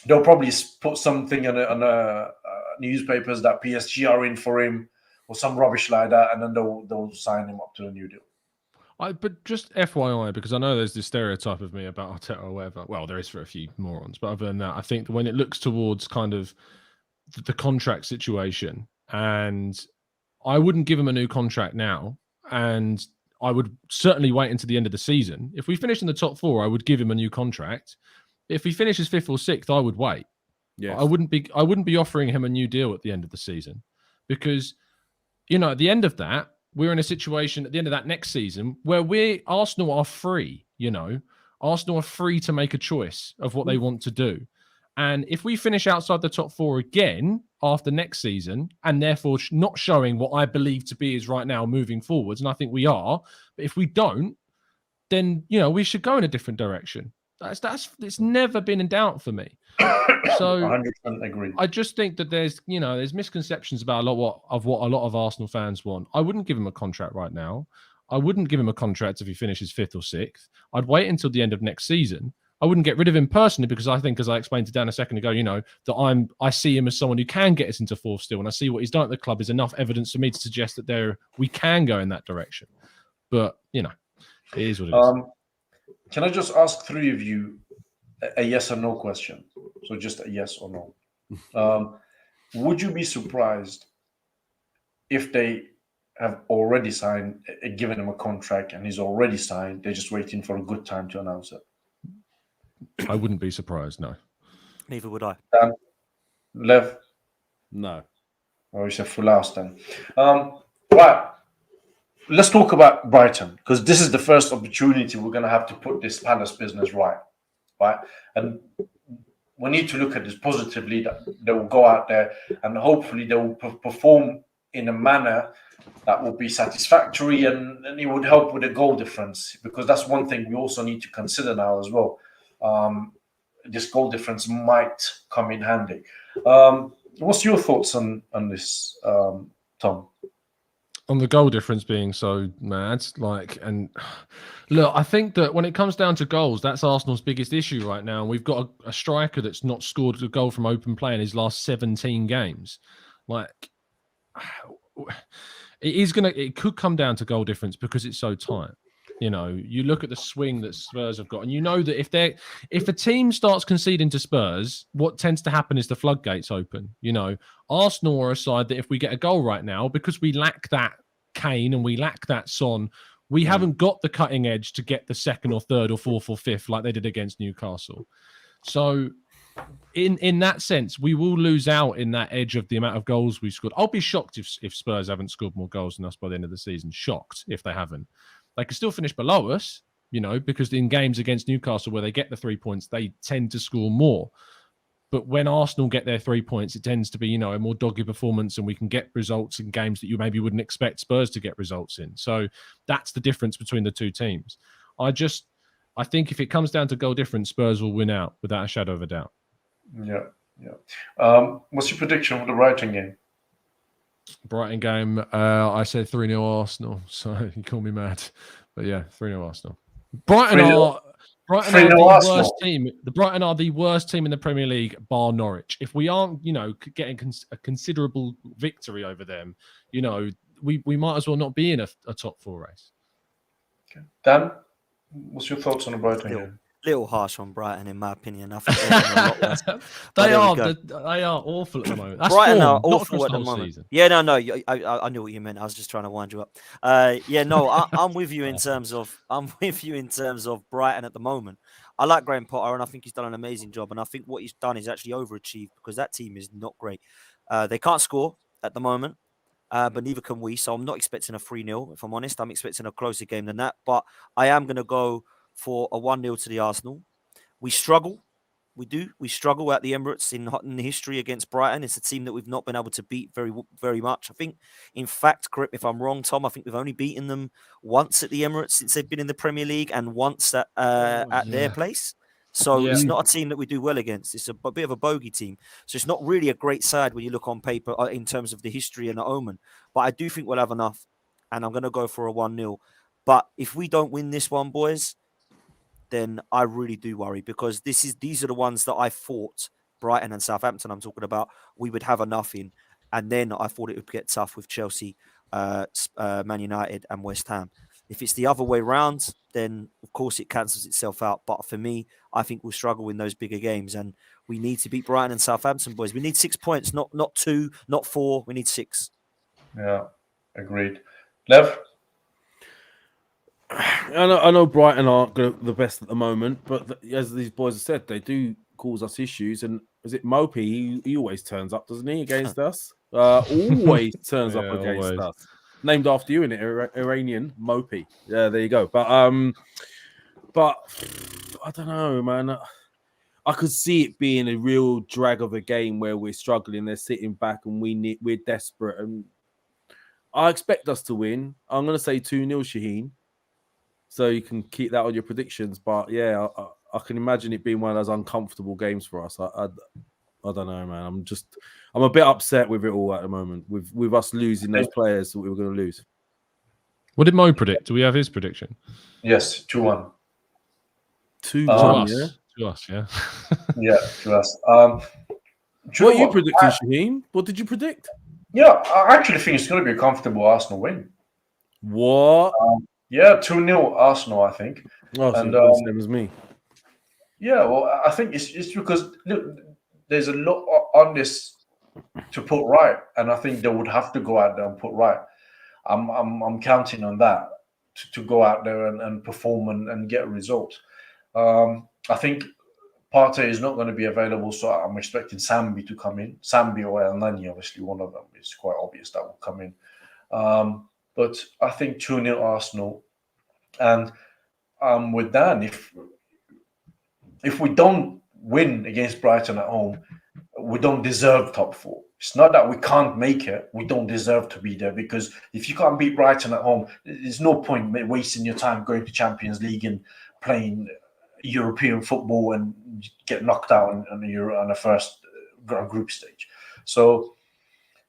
They'll probably put something on a newspapers that PSG are in for him or some rubbish like that, and then they'll sign him up to a new deal. But just FYI, because I know there's this stereotype of me about Arteta or whatever. Well, there is for a few morons, but other than that, I think when it looks towards kind of the contract situation, and I wouldn't give him a new contract now, and I would certainly wait until the end of the season. If we finish in the top 4, I would give him a new contract. If he finishes 5th or 6th, I would wait. Yes. I wouldn't be offering him a new deal at the end of the season, because at the end of that, we're in a situation at the end of that next season where Arsenal are free. Arsenal are free to make a choice of what they want to do. And if we finish outside the top 4 again after next season, and therefore not showing what I believe to be is right now moving forwards, and I think we are, but if we don't, then we should go in a different direction. It's never been in doubt for me. So 100% agree. I just think that there's misconceptions about what a lot of Arsenal fans want. I wouldn't give him a contract right now. I wouldn't give him a contract if he finishes 5th or 6th. I'd wait until the end of next season. I wouldn't get rid of him personally, because I think, as I explained to Dan a second ago, that I see him as someone who can get us into 4th still, and I see what he's done at the club is enough evidence for me to suggest that we can go in that direction. But it is what it is. Can I just ask 3 of you a yes or no question? So just a yes or no. Would you be surprised if they have already signed, given him a contract, and he's already signed? They're just waiting for a good time to announce it. I wouldn't be surprised, no. Neither would I. Dan? Lev? No. Or it's a full house then. Right. Let's talk about Brighton, because this is the first opportunity we're going to have to put this Palace business right? And we need to look at this positively, that they will go out there and hopefully they will perform in a manner that will be satisfactory, and it would help with the goal difference, because that's one thing we also need to consider now as well. This goal difference might come in handy. What's your thoughts on this, Tom? On the goal difference being so mad, and look, I think that when it comes down to goals, that's Arsenal's biggest issue right now. We've got a striker that's not scored a goal from open play in his last 17 games. It could come down to goal difference because it's so tight. You look at the swing that Spurs have got, and that if a team starts conceding to Spurs, what tends to happen is the floodgates open. Arsenal are a side that if we get a goal right now, because we lack that Kane and we lack that Son, we haven't got the cutting edge to get the 2nd or 3rd or 4th or 5th like they did against Newcastle. So in that sense, we will lose out in that edge of the amount of goals we scored. I'll be shocked if Spurs haven't scored more goals than us by the end of the season. Shocked if they haven't. They could still finish below us, because in games against Newcastle where they get the 3 points, they tend to score more. But when Arsenal get their 3 points, it tends to be, a more dogged performance, and we can get results in games that you maybe wouldn't expect Spurs to get results in. So that's the difference between the two teams. I think if it comes down to goal difference, Spurs will win out without a shadow of a doubt. Yeah. What's your prediction for the Brighton game? Brighton game, I said 3-0 Arsenal, so you call me mad. But yeah, 3-0 Arsenal. Brighton are the worst team. The Brighton are the worst team in the Premier League, bar Norwich. If we aren't, getting a considerable victory over them, we might as well not be in a top 4 race. Okay. Dan, what's your thoughts on the Brighton game? Little harsh on Brighton, in my opinion. I think they're doing a lot worse. They are awful at the moment. That's Brighton form, are awful at the moment. Season. Yeah, no. I knew what you meant. I was just trying to wind you up. I'm with you in terms of Brighton at the moment. I like Graham Potter, and I think he's done an amazing job. And I think what he's done is actually overachieved, because that team is not great. They can't score at the moment, but neither can we. So I'm not expecting a 3-0. If I'm honest, I'm expecting a closer game than that. But I am going to go for a 1-0 to the Arsenal. We struggle We do. We struggle at the Emirates in the history against Brighton. It's a team that we've not been able to beat very much. I think, in fact, correct me if I'm wrong, Tom, I think we've only beaten them once at the Emirates since they've been in the Premier League and once at their place. So it's not a team that we do well against. It's a bit of a bogey team. So it's not really a great side when you look on paper in terms of the history and the omen. But I do think we'll have enough. And I'm going to go for a 1-0. But if we don't win this one, boys, then I really do worry, because these are the ones that I thought, Brighton and Southampton I'm talking about, we would have enough in. And then I thought it would get tough with Chelsea, Man United and West Ham. If it's the other way round, then of course it cancels itself out. But for me, I think we'll struggle in those bigger games, and we need to beat Brighton and Southampton, boys. We need 6 points, not 2, not 4. We need 6. Yeah, agreed. Lev? I know Brighton aren't the best at the moment, but as these boys have said, they do cause us issues. And is it Mopey? He always turns up, doesn't he, against us? Always turns up against us. Named after you, in it, Iranian Mopey. Yeah, there you go. But I don't know, man. I could see it being a real drag of a game where we're struggling. They're sitting back and we're desperate. And I expect us to win. I'm going to say 2-0, Shaheen. So you can keep that on your predictions. But yeah, I can imagine it being one of those uncomfortable games for us. I don't know, man. I'm a bit upset with it all at the moment. With us losing those players that we were going to lose. What did Mo predict? Do we have his prediction? Yes, 2-1. 2-1, yeah? To us, yeah. Yeah, to us. What are you predicting, Shaheen? What did you predict? Yeah, I actually think it's going to be a comfortable Arsenal win. What? Yeah, 2-0 Arsenal, I think. Oh, so and the same as me. Yeah, well, I think it's because look, there's a lot on this to put right, and I think they would have to go out there and put right. I'm counting on that to go out there and perform and get a result. I think Partey is not going to be available, so I'm expecting Sambi to come in. Sambi or El Nani, obviously, one of them. It's quite obvious that will come in. But I think 2-0 Arsenal. And with Dan, if we don't win against Brighton at home, we don't deserve top 4. It's not that we can't make it. We don't deserve to be there, because if you can't beat Brighton at home, there's no point wasting your time going to Champions League and playing European football and get knocked out on the first group stage. So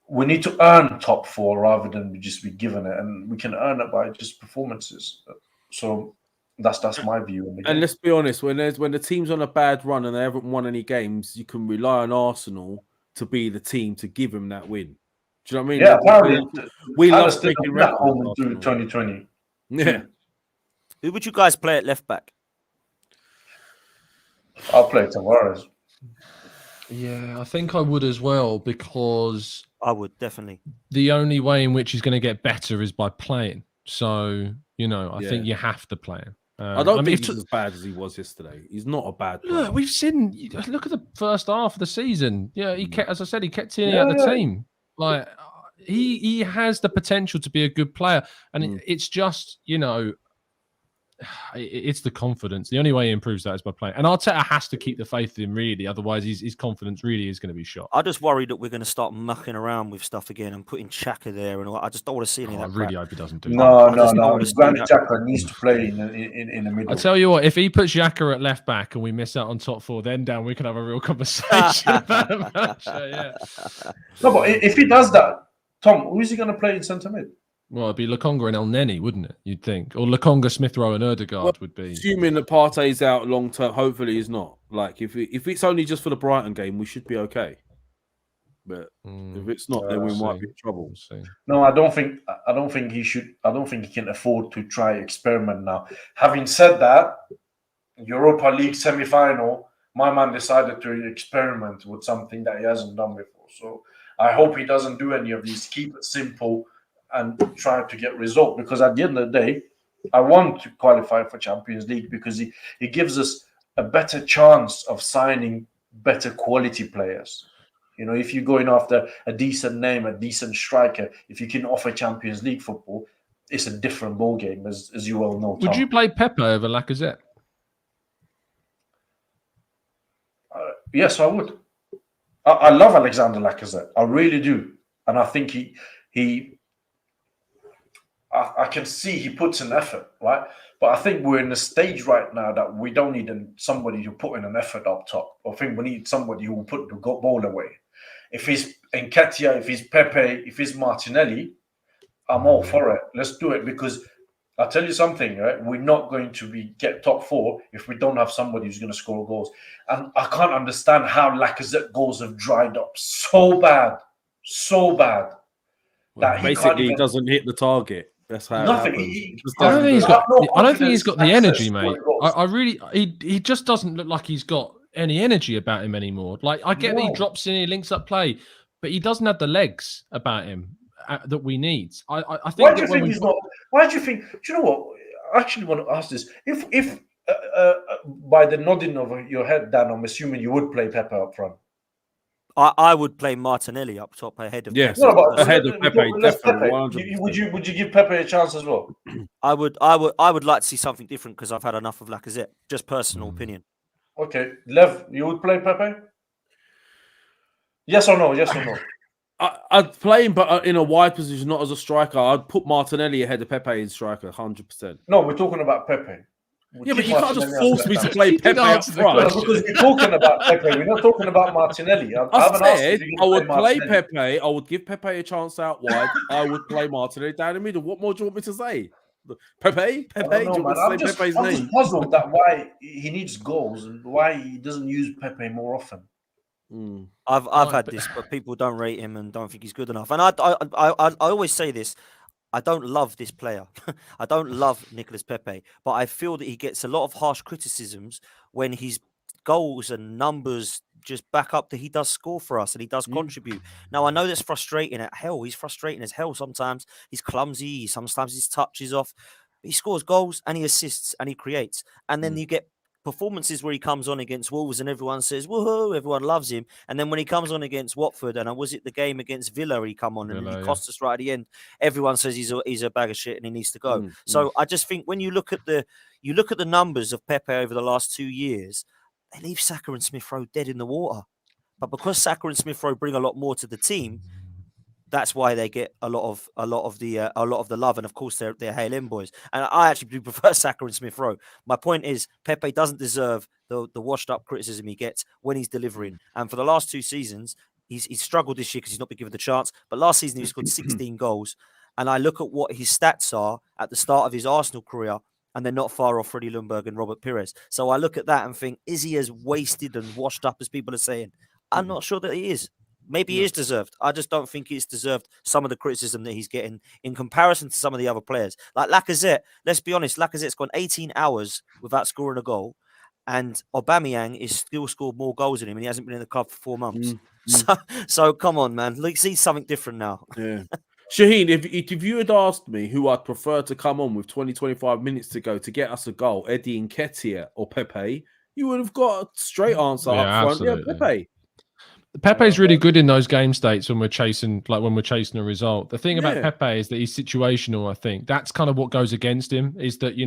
we need to earn top 4 rather than just be given it, and we can earn it by just performances. So that's my view. And let's be honest, when the team's on a bad run and they haven't won any games, you can rely on Arsenal to be the team to give them that win. Do you know what I mean? Yeah, apparently we lost taking records home through 2020. Yeah. Who would you guys play at left back? I'll play Tavares. Yeah, I think I would as well, because I would definitely. The only way in which he's going to get better is by playing. So, I think you have to play him. I don't think he's as bad as he was yesterday. He's not a bad player. Look, we've seen. Look at the first half of the season. Yeah, he kept, as I said, he kept Tierney at the team. Like he has the potential to be a good player, and it's just it's the confidence. The only way he improves that is by playing. And Arteta has to keep the faith in him, really. Otherwise, his confidence really is going to be shot. I just worry that we're going to start mucking around with stuff again and putting Xhaka there. And I just don't want to see any of that. I really hope he doesn't do that. No. Granit Xhaka needs to play in the middle. I tell you what, if he puts Xhaka at left back and we miss out on top 4, then Dan, we can have a real conversation about a match. No, but if he does that, Tom, who is he going to play in centre mid? Well, it'd be Lokonga and El Neni, wouldn't it? You'd think, or Lokonga, Smith Rowe, and Ødegaard would be. Assuming that Partey's out long term, hopefully he's not. Like if it's only just for the Brighton game, we should be okay. But if it's not, then we might be in trouble. No, I don't think he should. I don't think he can afford to try experiment now. Having said that, Europa League semi-final, my man decided to experiment with something that he hasn't done before. So I hope he doesn't do any of these. Keep it simple and try to get result, because at the end of the day, I want to qualify for Champions League because it gives us a better chance of signing better quality players. If you're going after a decent name, a decent striker, if you can offer Champions League football, it's a different ball game, as you well know. Would you play Pepe over Lacazette? Yes, I would. I love Alexander Lacazette. I really do, and I think I can see he puts in effort, right? But I think we're in a stage right now that we don't need somebody to put in an effort up top. I think we need somebody who will put the ball away. If he's Nketiah, if he's Pepe, if he's Martinelli, I'm all for it. Let's do it, because I'll tell you something, right? We're not going to get top 4 if we don't have somebody who's going to score goals. And I can't understand how Lacazette goals have dried up so bad. Well, basically, he doesn't hit the target. That's how nothing. I don't think he's got the energy, mate. He just doesn't look like he's got any energy about him anymore. Like, I get that he drops in, he links up play, but he doesn't have the legs about him that we need. I think. Why do you think he's not? Why do you think? Do you know what? I actually want to ask this. If by the nodding of your head, Dan, I'm assuming you would play Pepe up front. I would play Martinelli up top ahead of Pepe. Ahead of Pepe, definitely. Would you give Pepe a chance as well? I would like to see something different, because I've had enough of Lacazette. Just personal opinion. Okay, Lev, you would play Pepe? Yes or no? Yes or no? I'd play him, but in a wide position, not as a striker. I'd put Martinelli ahead of Pepe in striker, 100%. No, we're talking about Pepe. Yeah, but you can't just force me to play Pepe up front. Because we're talking about Pepe. We're not talking about Martinelli. I said I would play Pepe. I would give Pepe a chance out wide. I would play Martinelli down the middle. What more do you want me to say? Pepe? Do you want to say Pepe's name? I'm just puzzled that why he needs goals and why he doesn't use Pepe more often. I've had this, but people don't rate him and don't think he's good enough. And I always say this. I don't love this player. I don't love Nicolas Pepe, but I feel that he gets a lot of harsh criticisms when his goals and numbers just back up that he does score for us and he does contribute. Now, I know that's frustrating at hell. He's frustrating as hell sometimes. He's clumsy. Sometimes his touch is off. But he scores goals and he assists and he creates. And then you get performances where he comes on against Wolves and everyone says, woohoo, everyone loves him. And then when he comes on against Watford, and was it the game against Villa he come on and he cost us right at the end, everyone says he's a bag of shit and he needs to go. So I just think when you look at the numbers of Pepe over the last 2 years, they leave Saka and Smith-Rowe dead in the water. But because Saka and Smith-Rowe bring a lot more to the team, that's why they get a lot of the love, and of course they're Hale-In boys. And I actually do prefer Saka and Smith-Rowe. My point is Pepe doesn't deserve the washed up criticism he gets when he's delivering. And for the last 2 seasons, he's struggled this year because he's not been given the chance. But last season he scored 16 goals, and I look at what his stats are at the start of his Arsenal career, and they're not far off Freddie Ljungberg and Robert Pires. So I look at that and think, is he as wasted and washed up as people are saying? I'm not sure that he is. Maybe he is deserved. I just don't think he's deserved some of the criticism that he's getting in comparison to some of the other players. Like Lacazette, let's be honest, Lacazette's gone 18 hours without scoring a goal, and Aubameyang is still scored more goals than him, and he hasn't been in the club for 4 months. So come on, man. Let's see something different now. Yeah. Shaheen, if you had asked me who I'd prefer to come on with 20-25 minutes to go to get us a goal, Eddie Nketiah or Pepe, you would have got a straight answer up front. Absolutely. Yeah, Pepe. Pepe's really good in those game states when we're chasing a result. The thing about Pepe is that he's situational. I think that's kind of what goes against him, is that,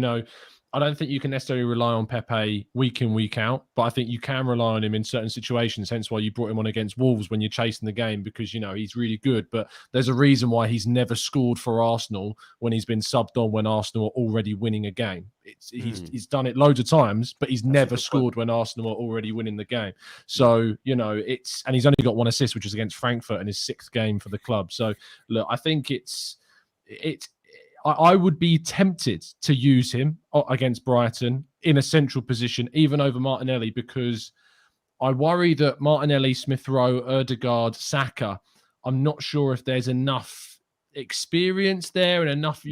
I don't think you can necessarily rely on Pepe week in, week out, but I think you can rely on him in certain situations. Hence why you brought him on against Wolves when you're chasing the game, because, he's really good. But there's a reason why he's never scored for Arsenal when he's been subbed on when Arsenal are already winning a game. He's done it loads of times, but he's never scored when Arsenal are already winning the game. So, and he's only got 1 assist, which is against Frankfurt in his 6th game for the club. So, look, I think I would be tempted to use him against Brighton in a central position, even over Martinelli, because I worry that Martinelli, Smith-Rowe, Ødegaard, Saka, I'm not sure if there's enough experience there and enough,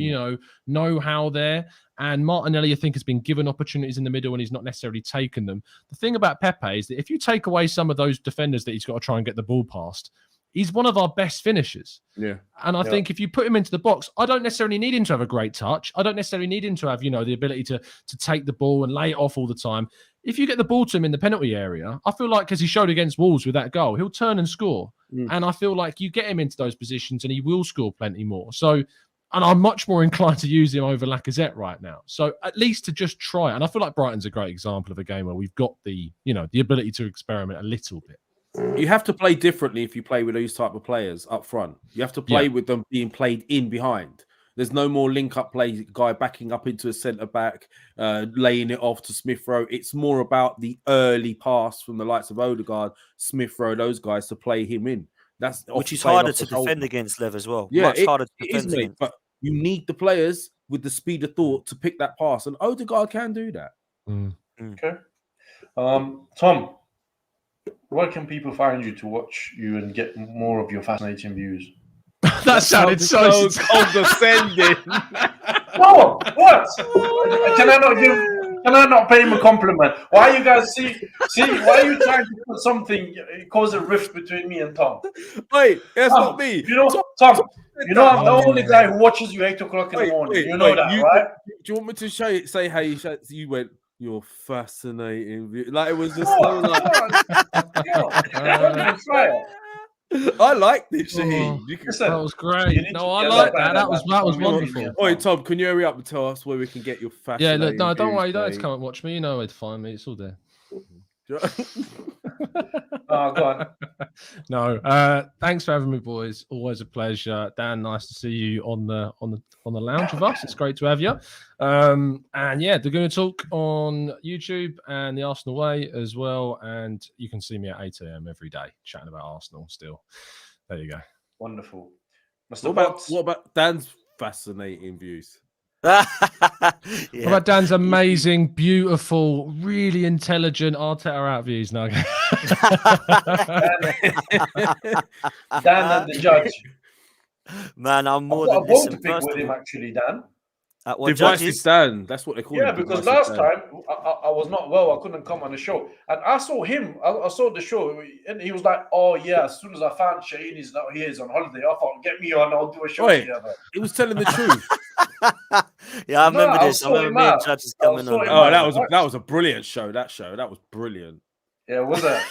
know-how there. And Martinelli, I think, has been given opportunities in the middle and he's not necessarily taken them. The thing about Pepe is that if you take away some of those defenders that he's got to try and get the ball past, he's one of our best finishers. Yeah. And I think if you put him into the box, I don't necessarily need him to have a great touch. I don't necessarily need him to have, the ability to take the ball and lay it off all the time. If you get the ball to him in the penalty area, I feel like, as he showed against Wolves with that goal, he'll turn and score. And I feel like you get him into those positions and he will score plenty more. So And I'm much more inclined to use him over Lacazette right now. So at least to just try. And I feel like Brighton's a great example of a game where we've got the ability to experiment a little bit. You have to play differently if you play with these type of players up front. You have to play with them being played in behind. There's no more link-up play, guy backing up into a centre-back, laying it off to Smith Rowe. It's more about the early pass from the likes of Odegaard, Smith Rowe, those guys to play him in. Which is harder to defend against, Lev, as well. Yeah, Much harder to defend against. But you need the players with the speed of thought to pick that pass, and Odegaard can do that. Okay. Tom, where can people find you to watch you and get more of your fascinating views? That sounded so condescending. No, what? Can I not pay him a compliment? Why you guys see? Why are you trying to put something cause a rift between me and Tom? Wait, that's not me. You know, Tom. You know I'm the only guy who watches you 8 o'clock in the morning. You know that, right? Do you want me to say how you went? You're fascinating. Like it was just so like. I like this, Shaheen. That was great. No, I like that. That was wonderful. Oi, Tom, can you hurry up and tell us where we can get your fascinating? Yeah, look, no, don't worry. You don't have to come and watch me. You know where to find me. It's all there. Oh, go on. No, thanks for having me, boys. Always a pleasure. Dan, nice to see you on the lounge with us. It's great to have you. And yeah, they're going to talk on YouTube and the Arsenal Way as well. And you can see me at 8 a.m. every day chatting about Arsenal still. There you go. Wonderful. What about Dan's fascinating views? What about Dan's amazing, beautiful, really intelligent Arteta out views? No. Dan and the judge. Man, I'm more I've than got to this. pick with him actually, Dan. Divisive Dan. That's what they call it. Yeah, because last time I was not well. I couldn't come on the show. And I saw him. I saw the show. And he was like, oh, yeah, as soon as I found Shaheen is not here, he's on holiday. I thought, get me on. I'll do a show together. He was telling the truth. Yeah, I remember this. I remember me and Judges coming on. Oh, that was a brilliant show. That was brilliant. Yeah, was it?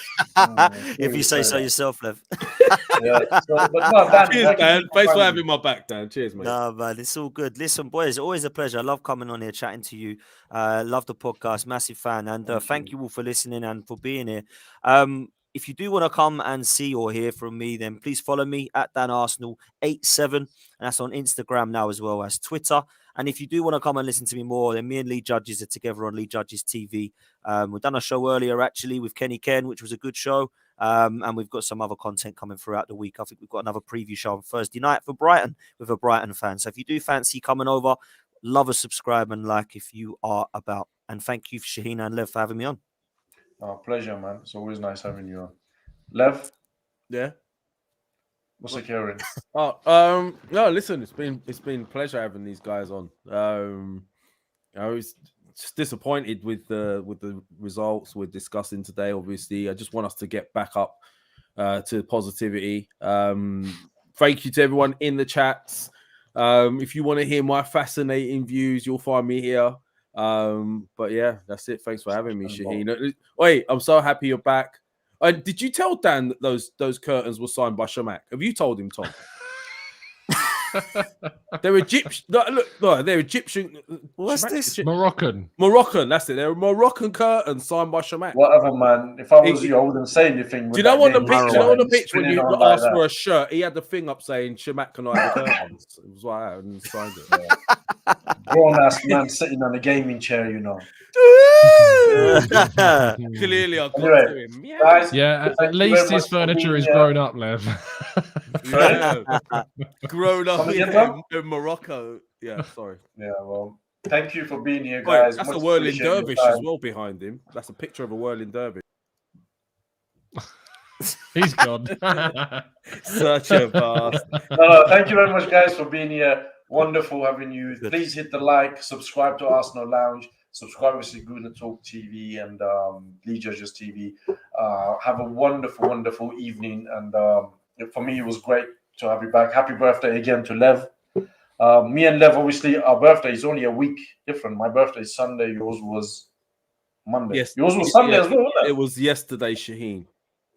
If you say so yourself, Lev. Yeah. But no, Dan, cheers, man. Thanks for having my back, Dan. Cheers, mate. No, man, it's all good. Listen, boys, always a pleasure. I love coming on here, chatting to you. Love the podcast. Massive fan. And thank you all for listening and for being here. If you do want to come and see or hear from me, then please follow me at DanArsenal87. And that's on Instagram now as well as Twitter. And if you do want to come and listen to me more, then me and Lee Judges are together on Lee Judges TV. We've done a show earlier, actually, with Kenny Ken, which was a good show. And we've got some other content coming throughout the week. I think we've got another preview show on Thursday night for Brighton with a Brighton fan. So if you do fancy coming over, love a subscribe and like if you are about. And thank you, Shaheen and Lev, for having me on. Oh, pleasure, man. It's always nice having you on. Lev? Yeah? What's occurring? No, listen, it's been a pleasure having these guys on. I was just disappointed with the results we're discussing today. Obviously, I just want us to get back up to positivity. Thank you to everyone in the chats. If you want to hear my fascinating views, you'll find me here. But yeah, that's it. Thanks for having me, Shaheen. Wait, I'm so happy you're back. Did you tell Dan that those curtains were signed by Shamak? Have you told him, Tom? They're Egyptian. Look, they're Egyptian. What's this? Moroccan. That's it. They're a Moroccan curtains signed by Shamak. Whatever, man. If I was you, I wouldn't say anything. Do you know on the picture? You know on the picture when you asked for a shirt, he had the thing up saying Shamak can I have the curtains. It was like that, and he signed it. Yeah. Grown-ass man sitting on a gaming chair, you know. Clearly, I got to him. Guys, yeah, at least his furniture is grown up, Lev. Yeah. Grown up in Morocco. Yeah, sorry. Yeah, well, thank you for being here, guys. That's a whirling dervish as well behind him. That's a picture of a whirling dervish. He's gone. Such a bastard. No, thank you very much, guys, for being here. Wonderful having you. Please hit the like, subscribe to Arsenal Lounge, subscribe to Guna Talk TV and Lee Judges TV. Have a wonderful, wonderful evening. And for me, it was great to have you back. Happy birthday again to Lev. Me and Lev, obviously, our birthday is only a week different. My birthday is Sunday. Yours was Monday. Yes. Yours was Sunday as well, wasn't it? It was yesterday, Shaheen.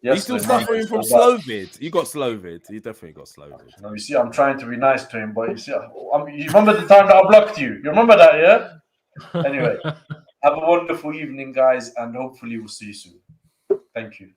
He's still suffering from slow vid. You got slow vid. You definitely got slow vid. You see, I'm trying to be nice to him, but you see, you remember the time that I blocked you? You remember that, yeah? Anyway, have a wonderful evening, guys, and hopefully we'll see you soon. Thank you.